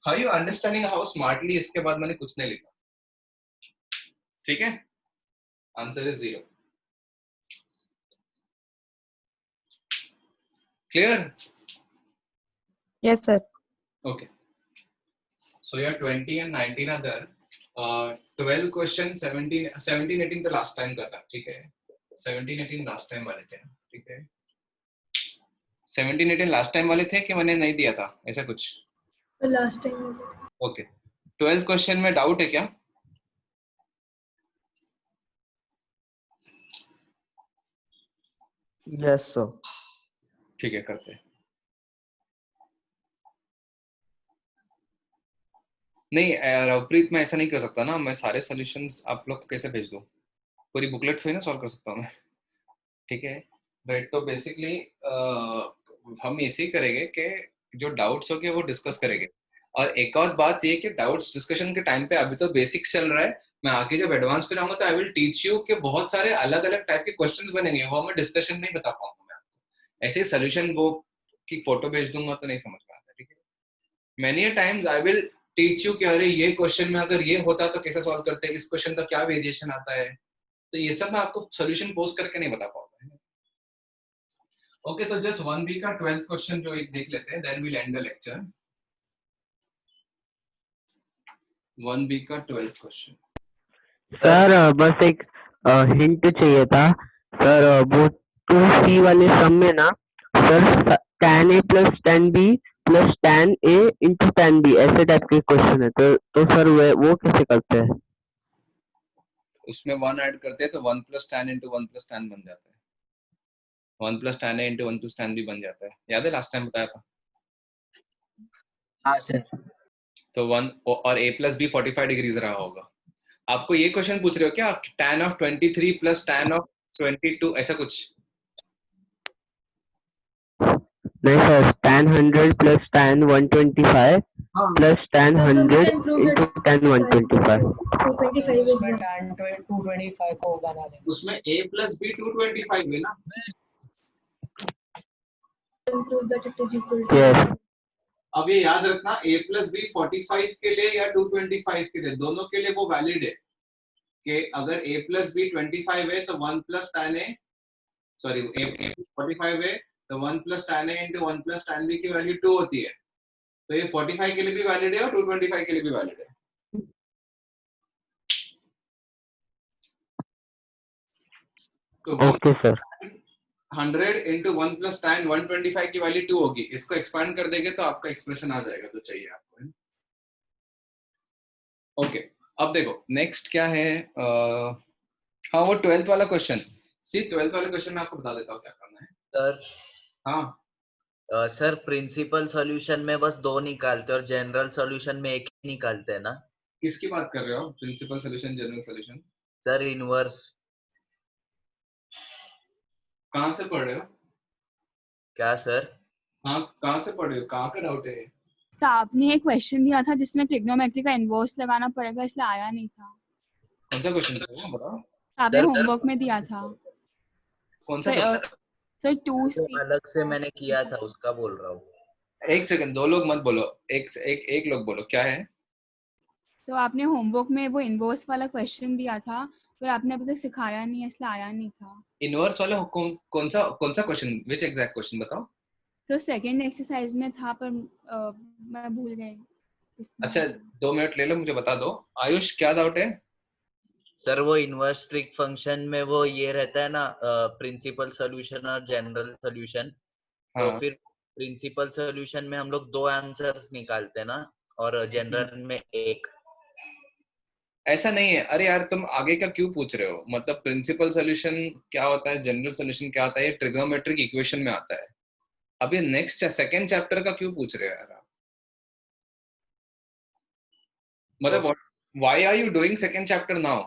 How you understanding how smartly, इसके बाद मैंने कुछ नहीं लिखा, ठीक है? Answer is 0। Clear? Yes, sir. Okay. So your 20 and 19 are there. 12 question, 17, 18 तो लास्ट टाइम का था, ठीक है? 17, 18 लास्ट टाइम वाले थे, ठीक है? 17, 18 लास्ट टाइम वाले थे कि मैंने नहीं दिया था, ऐसा कुछ? Last time. ओके। 12 क्वेश्चन में डाउट है क्या? Yes, sir. ठीक है, करते हैं। नहीं रवप्रीत, मैं ऐसा नहीं कर सकता ना, मैं सारे सॉल्यूशंस आप लोग को कैसे भेज दूं? पूरी बुकलेट से ही ना सॉल्व कर सकता हूँ मैं, ठीक है? राइट, तो बेसिकली हम ऐसे ही करेंगे कि जो डाउट्स हो गए वो डिस्कस करेंगे, और एक और बात ये कि डाउट्स डिस्कशन के टाइम पे अभी तो बेसिक्स चल रहा है, मैं आगे जब एडवांस पे रहूंगा तो आई विल टीच यू कि बहुत सारे अलग अलग टाइप के क्वेश्चंस बनेंगे, वो मैं डिस्कशन नहीं बता पाऊंगा मैं आपको, ऐसे सॉल्यूशन वो की फोटो भेज दूंगा तो नहीं समझ में आता, ठीक है? Many times I will teach you कि अरे ये क्वेश्चन में अगर ये होता तो कैसे सॉल्व करते हैं, इस क्वेश्चन का क्या वेरिएशन आता है, तो ये सब मैं आपको सॉल्यूशन पोस्ट करके नहीं बता पाऊंगा। ओके, तो जस्ट 1B का 12th क्वेश्चन जो एक देख लेते हैं, then we'll end the lecture. 1B का 12th क्वेश्चन। सर बस एक हिंट चाहिए था सर, वो 2C वाले सम में ना sir tan A plus tan B plus tan A into tan B ऐसे टाइप के क्वेश्चन है, तो सर वो कैसे करते हैं? उसमें 1 ऐड करते हैं तो 1 plus tan into 1 plus tan बन जाता है, 1 plus tan A into 1 plus tan B बन जाता है, याद है लास्ट टाइम बताया था? हाँ सर। तो 1 और A plus B 45 डिग्रीज रहा होगा। आपको ये क्वेश्चन पूछ रहे हो क्या, tan of 23 plus tan of 22 ऐसा कुछ? नहीं sir, tan 100 plus tan 125 plus tan 100 into tan 125। 225 is उसमें tan 225 को बना देंगे, उसमें A plus B 225 है ना? prove that it is equal to Yes. अब ये याद रखना, A plus B 45 के लिए या 225 के लिए, दोनों के लिए वो वैलिड है कि अगर A plus B 25 है तो 1 plus tan A, sorry A 45 है तो 1 plus tan A into 1 plus tan B की वैल्यू 2 होती है, तो ये 45 के लिए भी वैलिड है और 225 के लिए भी वैलिड है। तो okay sir. 100 into 1 plus tan 125 की वैल्यू 2 होगी, इसको एक्सपांड कर देंगे तो आपका एक्सप्रेशन आ जाएगा जो चाहिए आपको। ओके, अब देखो नेक्स्ट क्या है, हाँ वो 12th वाला क्वेश्चन, सी 12th वाले क्वेश्चन में आपको बता देता हूँ क्या करना है। सर हाँ सर प्रिंसिपल सॉल्यूशन में बस 2 निकालते और जनरल सॉल्यूशन में 1 ही निकालते हैं ना? किसकी बात कर रहे हो? Principal solution, general solution? Sir inverse. कहाँ से पढ़ रहे हो? क्या सर? हाँ, कहाँ से पढ़ रहे हो? कहाँ का डाउट है? सर आपने एक क्वेश्चन दिया था जिसमें ट्रिग्नोमेट्री का इनवर्स लगाना पड़ेगा, इसलिए आया नहीं था। कौन सा क्वेश्चन था वो बताओ? आपने सर, होमवर्क में दिया था। कौन सा सर सर 2C। अलग से मैंने किया था उसका बोल रहा हूँ। एक सेकंड, दो लोग मत बोलो, एक लोग बोलो, क्या है? तो आपने होमवर्क में वो इनवर्स वाला क्वेश्चन दिया था, पर आपने अभी तक सिखाया नहीं है, इसलिए आया नहीं था। इनवर्स वाला कौन सा क्वेश्चन? विच एग्जैक्ट क्वेश्चन बताओ? तो सेकंड एक्सरसाइज में था, पर मैं भूल गई इसमें। अच्छा 2 मिनट ले लो, मुझे बता दो। आयुष क्या डाउट है? सर वो इनवर्स ट्रिक फंक्शन में वो ये रहता है ना, प्रिंसिपल सॉल्यूशन और जनरल सॉल्यूशन। तो हाँ। फिर प्रिंसिपल सॉल्यूशन में हम लोग 2 आंसर्स निकालते हैं ना, और जनरल में 1। ऐसा नहीं है, अरे यार तुम आगे का क्यों पूछ रहे हो? मतलब प्रिंसिपल सॉल्यूशन क्या होता है, जनरल सॉल्यूशन क्या होता है, ये ट्रिग्नोमेट्रिक इक्वेशन में आता है। अब ये नेक्स्ट सेकंड चैप्टर का क्यों पूछ रहे हो यार? मतलब why are you doing second chapter now?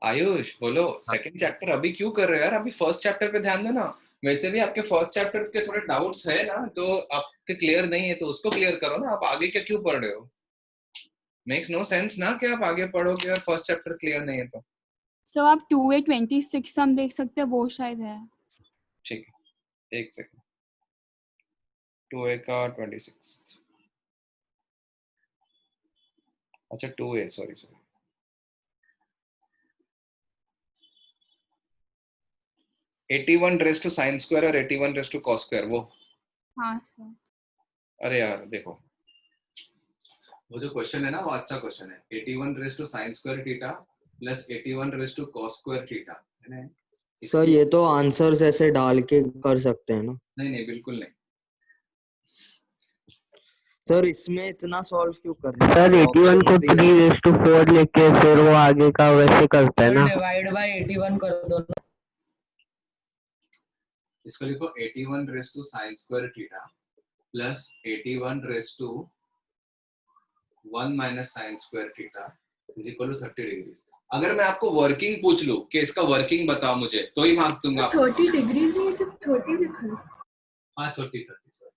Ayush बोलो, सेकंड चैप्टर अभी क्यों कर रहे हो यार? अभी फर्स्ट चैप्टर पे ध्यान दो ना। वैसे भी आपके फर्स्ट चैप्टर के थोड़े डाउट्स है ना, तो आपके क्लियर नहीं है, तो उसको क्लियर करो ना। आप आगे क्या क्यों पढ़ रहे हो? मेक्स नो सेंस ना कि आप आगे पढ़ोगे और फर्स्ट चैप्टर क्लियर नहीं है तो। सो आप 2A26 हम देख सकते हैं, वो शायद है। ठीक है, एक सेकंड। 2A का 26, अच्छा 2A, sorry 81 raise to sine square और 81 रेज़ टू कॉस स्क्वायर, वो। हाँ सर। अरे यार देखो, वो जो क्वेश्चन है ना, वो अच्छा क्वेश्चन है। 81 raise to sine square theta plus 81 raise to cos square theta, है ना? सर ये तो आंसर्स ऐसे डाल के कर सकते हैं ना? नहीं बिल्कुल नहीं। सर इसमें इतना सॉल्व क्यों करना है? सर 81 को 3⁴ लेके फिर वो आगे का वैसे करते हैं ना। डिवाइड बाय 81 कर दो ना। इसको लिखो 81 raise to sine square theta plus 81 raise to 1 minus sine square theta is equal to 30 degree. अगर मैं आपको वर्किंग पूछ लूं कि इसका वर्किंग बताओ मुझे, तो ही मार्क्स दूंगा। 30 डिग्रीज नहीं, सिर्फ 30 लिखो। हाँ 30 सर,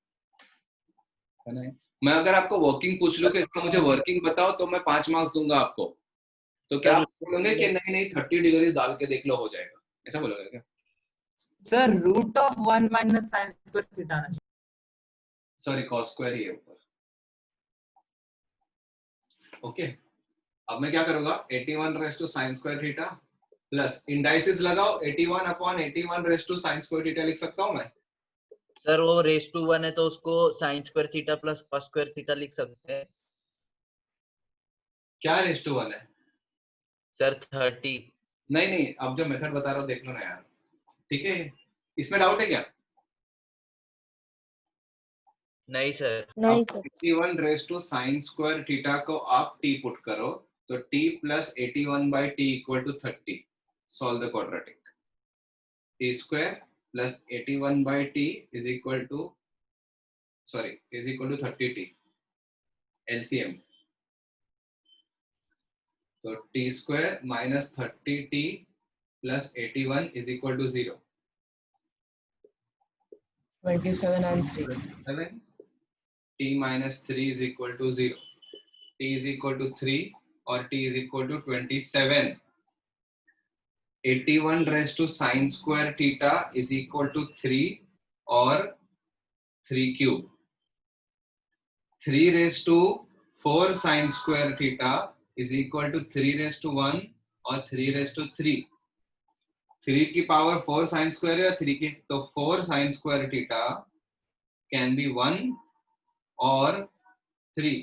है ना? मैं अगर आपको वर्किंग पूछ लूं कि इसका मुझे वर्किंग बताओ, तो मैं 5 मार्क्स दूंगा आपको। तो क्या आप बोलोगे कि नहीं 30 डिग्री डाल के देख लो हो जाएगा, ऐसा बोलोगे क्या? Sir root of 1 minus sine square theta, sorry cos square ही है ऊपर। ओके, अब मैं क्या करूंगा, 81 raise to sine square theta plus indices लगाओ, 81 upon 81 raise to sine square theta लिख सकता हूं मैं? सर वो रेज़ टू 1 है तो उसको sine square theta plus cos square theta लिख सकते हैं। क्या रेज़ टू 1 है सर? 30। नहीं, अब जो मेथड बता रहा हूँ देख लो ना यार, ठीक है? इसमें डाउट है क्या? नहीं सर। नहीं sir. 81 raise to sine square theta को आप t पुट करो, तो t plus 81 by t equal to 30। Solve the quadratic. t square plus 81 by t is equal to 30t। LCM, तो t square minus 30t plus 81 is equal to 0। 27 and 3. 7 t minus 3 is equal to 0. t is equal to 3 और t is equal to 27. 81 raised to sine square theta is equal to 3 और 3 cube. 3 raised to 4 sine square theta is equal to 3 raised to 1 और 3 raised to 3. 3 की power 4 sine square है, 3 की, तो 4 sine square theta can be 1 और 3।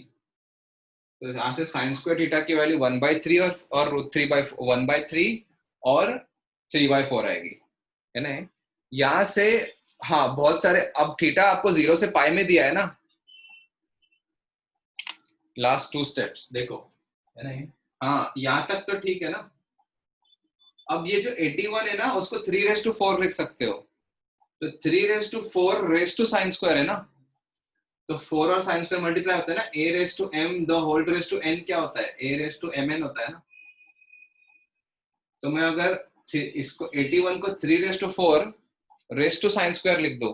तो यहाँ से साइन स्क्वायर थीटा की वैल्यू 1/3 और 1/3 और 3/4 आएगी, है ना? यहाँ से हाँ बहुत सारे, अब थीटा आपको 0 से पाई में दिया है ना, लास्ट 2 स्टेप्स देखो, है ना? हाँ यहाँ तक तो ठीक है ना। अब ये जो 81 है ना, उसको 3⁴ लिख सकते हो, तो 3⁴ रेज़ टू साइन स्क्वायर है ना, तो 4 और साइन स्क्वायर मल्टीप्लाई होता है ना, a raise to m the whole raise to n क्या होता है, a रेज टू mn होता है ना। तो मैं अगर इसको 81 को 3 raise to 4 raise to sine square लिख दो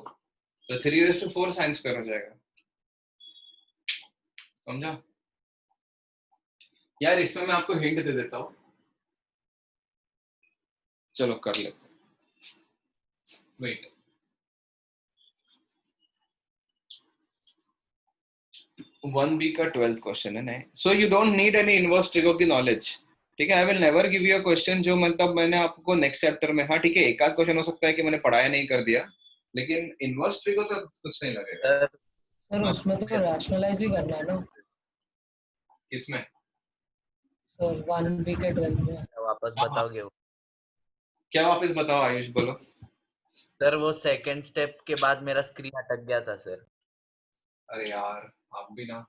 तो 3 रेज टू 4 साइन स्क्वायर हो जाएगा। समझा यार? इसमें मैं आपको हिंट दे देता हूं, चलो कर लेते हैं। वेट, वन बी का 12th क्वेश्चन है ना। So you don't need any inverse trigo की नॉलेज, ठीक है। I will never give you a question जो मतलब मैंने आपको नेक्स्ट चैप्टर में, हाँ ठीक है, एक आध क्वेश्चन हो सकता है कि मैंने पढ़ाया नहीं कर दिया, लेकिन इनवर्स ट्रिगो तो कुछ नहीं लगेगा सर उसमें तो रैशनलाइज ही करना है ना। किसमें? सर 1B के 12th में। वापस बताओगे वो? क्या वापस बताओ आयुष, बोलो। सर वो सेकंड स्टेप के बाद मेरा स्क्रीन अटक गया था सर। अरे यार आप भी ना।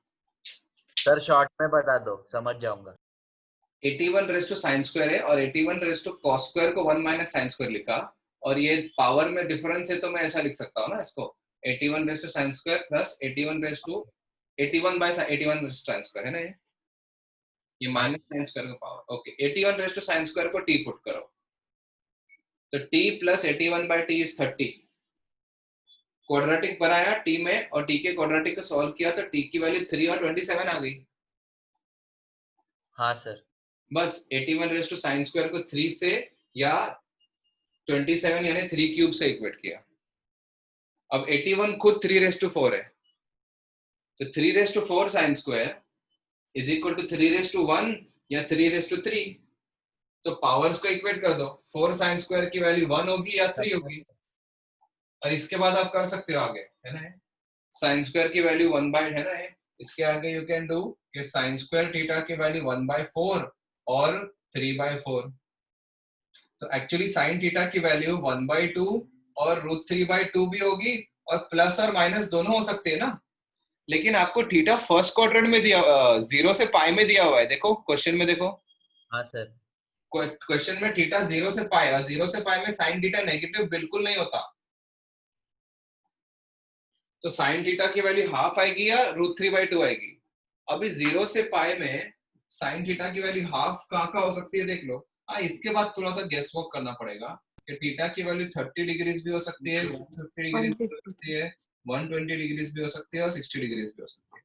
सर शॉर्ट में बता दो, समझ जाऊंगा। 81 रेज टू साइन स्क्वायर है और 81 रेज टू कॉस स्क्वायर को 1 माइनस साइन स्क्वायर लिखा, और ये पावर में डिफरेंस है तो मैं ऐसा लिख सकता हूँ ना इसको, 81 raise to sine square plus 81 raise to 81 by 81 raise to sine square है ना, ये माइनस साइन स्क्वायर का power. Okay, 81 raise to sine square को t पुट करो तो t plus 81 by t is 30। Quadratic बनाया t में और t के क्वाड्रेटिक को सॉल्व किया तो t की वैल्यू 3 और 27 आ गई। हाँ सर। बस 81 रेज टू साइन स्क्वायर को 3 से या 27 यानी 3 क्यूब से इक्वेट किया। अब 81 खुद 3 रेज टू 4 है, तो 3 raise to 4 sine square is equal to 3 raise to 1 या 3 रेज टू 3। तो पावर्स को इक्वेट कर दो, 4 साइन स्क्वायर की वैल्यू 1 होगी या 3 होगी, और इसके बाद आप कर सकते हो आगे, है ना। साइन स्क्वायर की वैल्यू 1 बाय, है ना, इसके आगे यू कैन डू कि साइन स्क्वायर थीटा की वैल्यू 1 बाय 4 और 3 बाय 4। तो एक्चुअली साइन थीटा की वैल्यू 1 बाय 2 और रूट 3 बाय 2 भी होगी, और प्लस और माइनस दोनों हो सकते हैं ना। लेकिन आपको थीटा फर्स्ट क्वाड्रेंट में दिया, 0 से पाई में दिया हुआ है, देखो क्वेश्चन में देखो। हाँ सर। क्वेश्चन में थीटा 0 से पाई, और 0 से पाई में साइन थीटा नेगेटिव बिल्कुल नहीं होता, तो साइन थीटा की वैल्यू हाफ आएगी या रूट 3 बाय 2 आएगी। अभी 0 से पाई में साइन थीटा की वैल्यू हाफ कहाँ हो सकती है देख लो। हाँ, इसके बाद थोड़ा सा गेस वर्क करना पड़ेगा कि थीटा की वैल्यू 30 डिग्रीज भी हो सकती है, 150 डिग्रीज भी हो सकती है, 120 डिग्रीज भी हो सकती है और 60 डिग्रीज भी हो सकती है।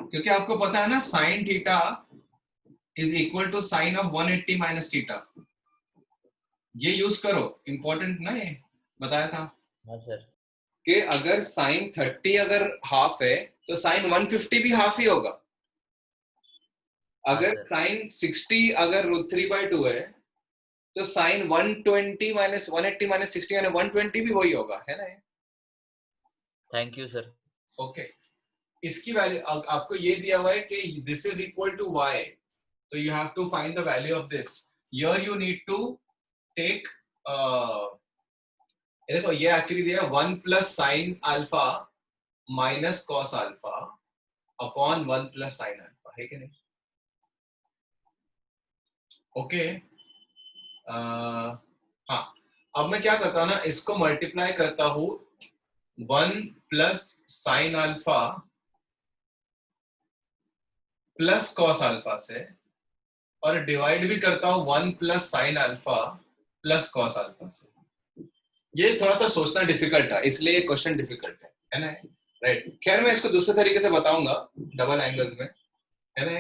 क्योंकि आपको पता है ना sine theta is equal to sine of 180 minus theta. ये यूज करो, इंपॉर्टेंट ना, ये बताया था। हाँ सर। कि अगर साइन 30 अगर हाफ है तो साइन 150 भी हाफ ही होगा। अगर साइन 60 अगर रूट 3 बाय 2 है तो साइन 120 माइनस 180 माइनस 60 यानी 120 भी वही होगा, है ना। Thank you sir. ओके, इसकी वैल्यू आपको ये दिया हुआ है कि this is equal to y, तो you have to find the value of this. Here you need to take, देखो ये एक्चुअली दिया 1 plus sine alpha minus cos alpha upon 1 plus sine alpha, है कि नहीं। ओके, हाँ, अब मैं क्या करता हूँ ना, इसको मल्टीप्लाई करता हूँ 1 plus sine alpha plus cos alpha से, और डिवाइड भी करता हूँ 1 plus sine alpha plus cos alpha से। ये थोड़ा सा सोचना डिफिकल्ट है, इसलिए क्वेश्चन डिफिकल्ट है ना, राइट। खैर मैं इसको दूसरे तरीके से बताऊंगा डबल एंगल्स में, है ना,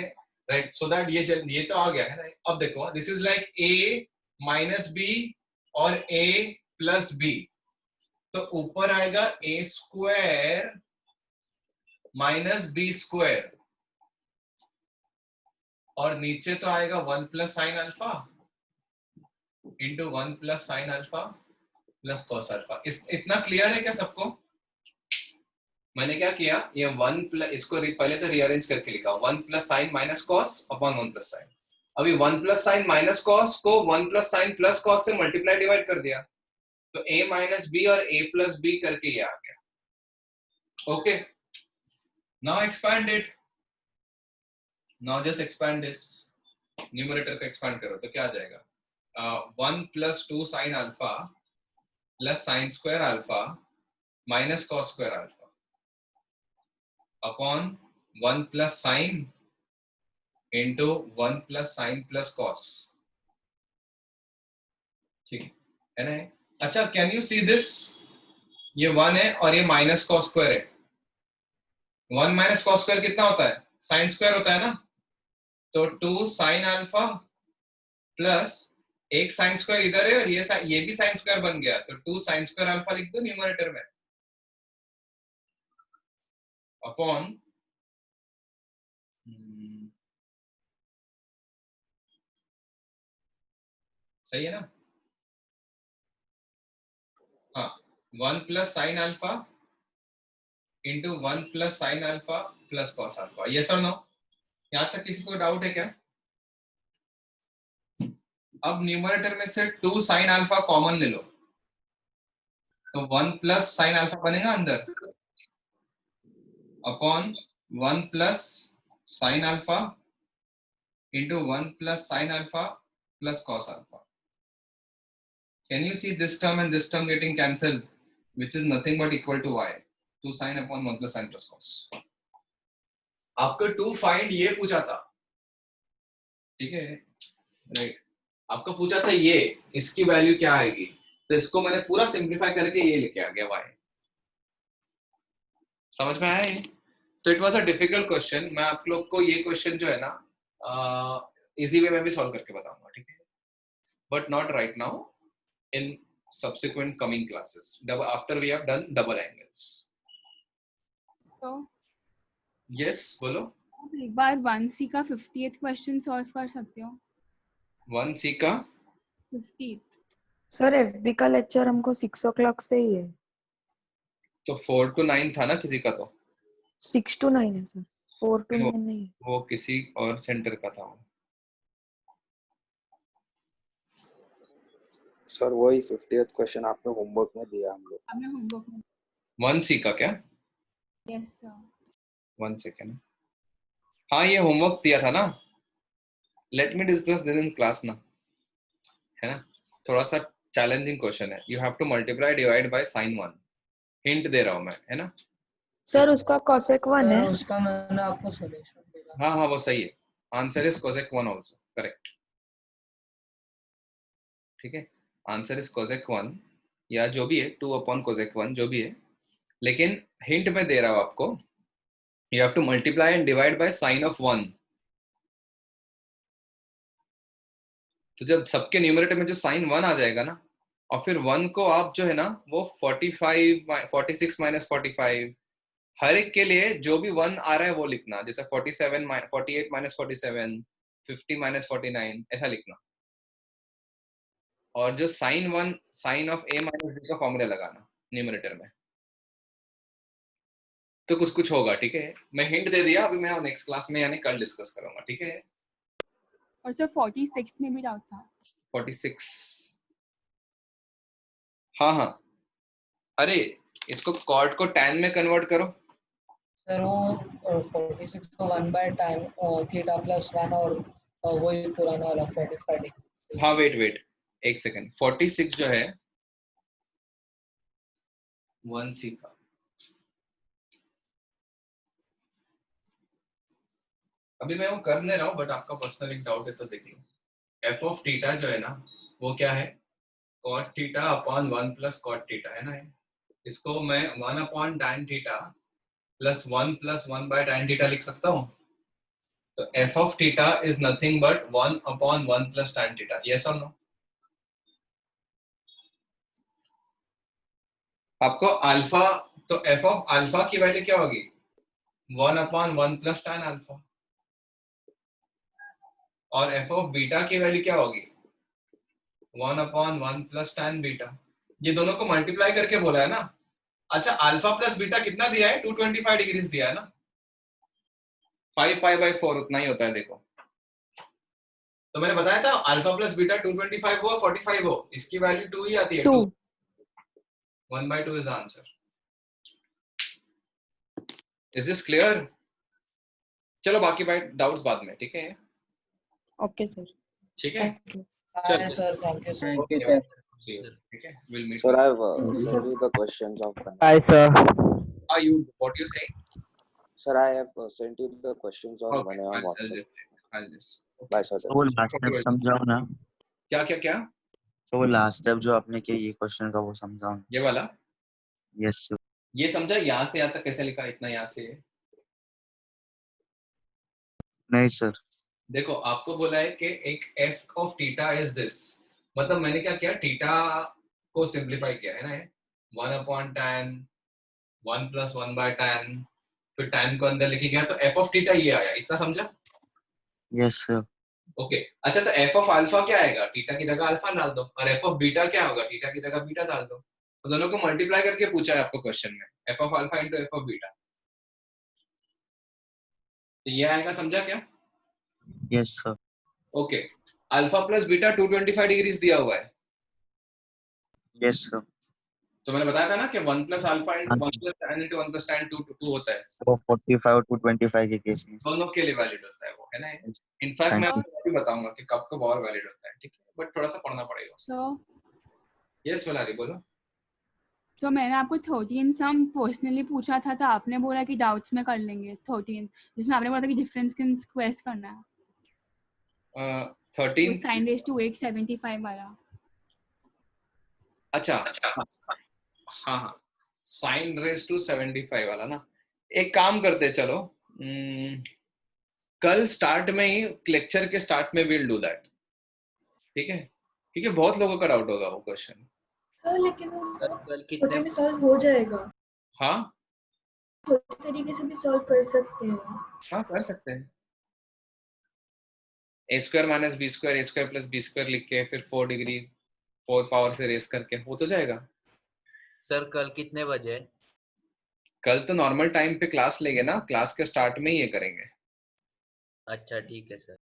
राइट, सो दैट ये तो आ गया है ना। अब देखो, this is like a minus B और a प्लस बी, तो ऊपर आएगा a square minus B square, और नीचे तो आएगा 1 plus sine alpha into 1 plus sine alpha plus cos alpha. इतना क्लियर है क्या सबको? मैंने क्या किया, ये 1 प्लस, इसको पहले तो रीअरेंज करके लिखा 1 plus sign minus cos upon 1 plus sign. अभी 1 प्लस साइन माइनस कॉस को 1 प्लस साइन प्लस कॉस से मल्टीप्लाई डिवाइड कर दिया, तो a माइनस बी और a प्लस बी करके ये आ गया। Okay, now expand it, now just expand this, numerator को एक्सपैंड करो तो क्या आ जाएगा, 1 plus 2 sign alpha plus sign square alpha minus cos square alpha. Upon 1 plus sine into 1 plus sign plus cos, ठीक है ना? अच्छा, कैन यू सी दिस? ये 1 है और ये माइनस कॉस स्क्वायर है। 1 माइनस कॉस स्क्वायर कितना होता है? साइन स्क्वायर होता है ना। तो 2 साइन अल्फा प्लस एक साइन स्क्वायर इधर है और ये भी साइन स्क्वायर बन गया, तो 2 साइन स्क्वायर अल्फा लिख दो न्यूमरेटर में, अपॉन सही है ना? हाँ, 1 plus sine alpha into 1 plus sine alpha plus cos alpha. Yes और नो? यहां तक किसी को डाउट है क्या? अब न्यूमरेटर में से 2 साइन अल्फा कॉमन ले लो, तो 1 प्लस साइन अल्फा बनेगा अंदर, upon 1 plus sine alpha into 1 plus sine alpha plus cos alpha. Can you see this term and this term getting cancelled, which is nothing but equal to y, 2 sin upon 1 plus sin plus cos. आपको to find ये पूछा था, ठीक है, right? आपको पूछा था ये, इसकी वैल्यू क्या आएगी, तो इसको मैंने पूरा सिंप्लीफाई करके ये लेके आ गया y। समझ में आया ये? तो it was a difficult question. मैं आप लोग को ये क्वेश्चन जो है ना इजी वे में भी सॉल्व करके बताऊंगा, ठीक है, but not right now, in subsequent coming classes after we have done double angles. So yes, बोलो। एक बार 1C का 50th क्वेश्चन सॉल्व कर सकते हो? 1C का 50th। सर एफबी का लेक्चर हमको 6 o'clock से ही है। तो 4 to 9 था ना किसी का, तो 6 to 9 है सर, 4 to 9 नहीं। वो किसी और सेंटर का था। सर वही 50th क्वेश्चन आपने होमवर्क में दिया हम लोग। हमने होमवर्क में 1C का क्या? Yes sir. 1 सेकेंड, हाँ ये होमवर्क दिया था ना। Let me discuss this in class ना, है ना? थोड़ा सा चैलेंजिंग क्वेश्चन है। You have to multiply divide by sin 1। Hint दे रहा हूं मैं, है ना? सर उसका cosec 1 है। उसका मैंने आपको सॉल्यूशन दिया। हाँ हाँ वो सही है, answer is cosec 1 also, correct, ठीक है, आंसर इज cosec 1 या जो भी है 2 अपॉन cosec 1 जो भी है, लेकिन हिंट में दे रहा हूं आपको, you have to multiply and divide by sine of 1। तो जब सबके न्यूमरेटर में जो साइन 1 आ जाएगा ना, और फिर 1 को आप जो है ना वो 46 माइनस 45 हर एक के लिए जो भी 1 आ रहा है वो लिखना, जैसे 48 माइनस 47, 50 माइनस 49 ऐसा लिखना, और जो sine 1 sine of a minus b का फॉर्मूला लगाना न्यूमरेटर में, तो कुछ कुछ होगा, ठीक है? मैं हिंट दे दिया, अभी मैं नेक्स्ट क्लास में यानी कल डिस्कस करूंगा, ठीक है? और सर 46 में भी डाउट था। 46, हाँ हाँ, अरे इसको कॉट को tan में कन्वर्ट करो। सर वो 46 को 1/tan थीटा प्लस 1 और वही पुराना वाला 45 डिग्री। हाँ वेट एक सेकेंड, 46 जो है 1C का, अभी मैं वो कर नहीं रहा हूँ, बट आपका पर्सनल एक डाउट है तो देख लो। एफ ऑफ थीटा जो है ना वो क्या है? Cot theta upon 1 plus cot theta, है ना? इसको मैं 1 upon tan theta plus 1 by tan theta लिख सकता हूँ। तो F of theta is nothing but 1 upon 1 plus tan theta. Yes और नो? आपको अल्फा, तो एफ ऑफ अल्फा की वैल्यू क्या होगी? 1 अपॉन 1 प्लस tan अल्फा। और एफ ऑफ बीटा की वैल्यू क्या होगी? 1 अपॉन 1 प्लस tan बीटा। ये दोनों को मल्टीप्लाई करके बोला है ना। अच्छा, अल्फा प्लस बीटा कितना दिया है? 225 डिग्रीज दिया है ना। 5 पाई बाय 4 उतना ही होता है, देखो। तो मैंने बताया था अल्फा प्लस बीटा 225 हो 45 हो, इसकी वैल्यू 2 ही आती है। 2 1/2 is answer. Is this clear? चलो बाकी डाउट्स बाद में, ठीक है? ओके सर, ठीक है, चलो sir, thank you sir. Okay sir. ठीक है, we'll meet. Sir, I've sent you the questions of. Hi, sir. Are you? What you saying? Sir, I have sent you the questions on Okay, 1A on I'll WhatsApp. just Bye, sir. वो last step समझाओ ना. क्या क्या क्या तो वो last step जो आपने किया ये क्वेश्चन का वो समझाओ. ये वाला यस सर. ये समझा यहाँ से यहाँ तक कैसे लिखा इतना यहाँ से नहीं सर. देखो आपको बोला है कि एक f of theta is this मतलब मैंने क्या किया थीटा को सिंप्लीफाई किया है ना 1/tan 1 + 1/tan फिर tan को अंदर लिखी गया तो f ऑफ थीटा ये आया इतना समझा यस सर. ओके अच्छा तो f ऑफ अल्फा क्या आएगा थीटा की जगह अल्फा डाल दो और f ऑफ बीटा क्या होगा थीटा की जगह बीटा डाल दो तो दोनों को मल्टीप्लाई करके पूछा है आपको क्वेश्चन में f of alpha into f of beta तो ये आएगा समझा क्या yes sir. Okay alpha plus beta 225 degrees दिया हुआ है यस सर. तो मैंने बताया था ना कि 1 + अल्फा * 1 + tan * 1 + tan 2 होता है तो 45 to 25 के केस में दोनों के लिए वैलिड होता है वो है ना इनफैक्ट मैं आपको अभी बताऊंगा कि कब कब और वैलिड होता है ठीक है बट थोड़ा सा पढ़ना पड़ेगा So, यस वलारी बोलो so मैंने आपको 13 सम पर्सनली पूछा था तो आपने बोला कि डाउट्स में कर लेंगे 13 जिसमें आपने बोला था कि डिफरेंस किन स्क्वायर्स करना है 13 sin raised to 875 वाला अच्छा हाँ हाँ sin raised to 75 वाला ना एक काम करते चलो कल स्टार्ट में ही लेक्चर के स्टार्ट में विल डू दैट ठीक है क्योंकि बहुत लोगों का डाउट होगा वो क्वेश्चन सर लेकिन वो कल छोटे कितने में सॉल्व हो जाएगा हाँ छोटे तरीके से भी सॉल्व कर सकते हैं हाँ कर सकते हैं a² - b² a² + b² लिख के फिर 4 डिग्री 4 पावर से रेस करके हो तो जाएगा सर कल कितने बजे कल तो नॉर्मल टाइम पे क्लास लेंगे ना क्लास के स्टार्ट में ही ये करेंगे अच्छा ठीक है सर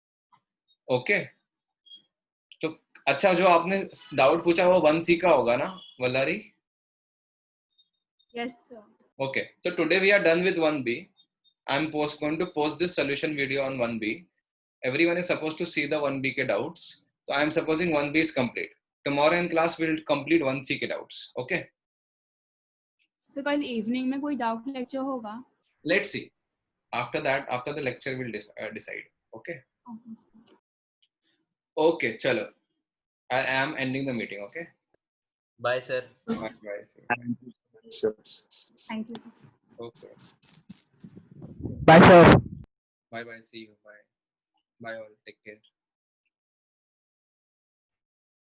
ओके तो अच्छा जो आपने डाउट पूछा वो 1C का होगा ना Vallari yes sir okay so today we are done with 1B I'm going to post this solution video on 1B everyone is supposed to see the 1B ke doubts so I'm supposing 1B is complete tomorrow in class we'll complete 1C ke doubts okay so कल evening में कोई doubt lecture होगा let's see after that after the lecture we'll decide okay okay chalo I am ending the meeting okay bye sir bye thank you okay Bye sir. bye see you bye all take care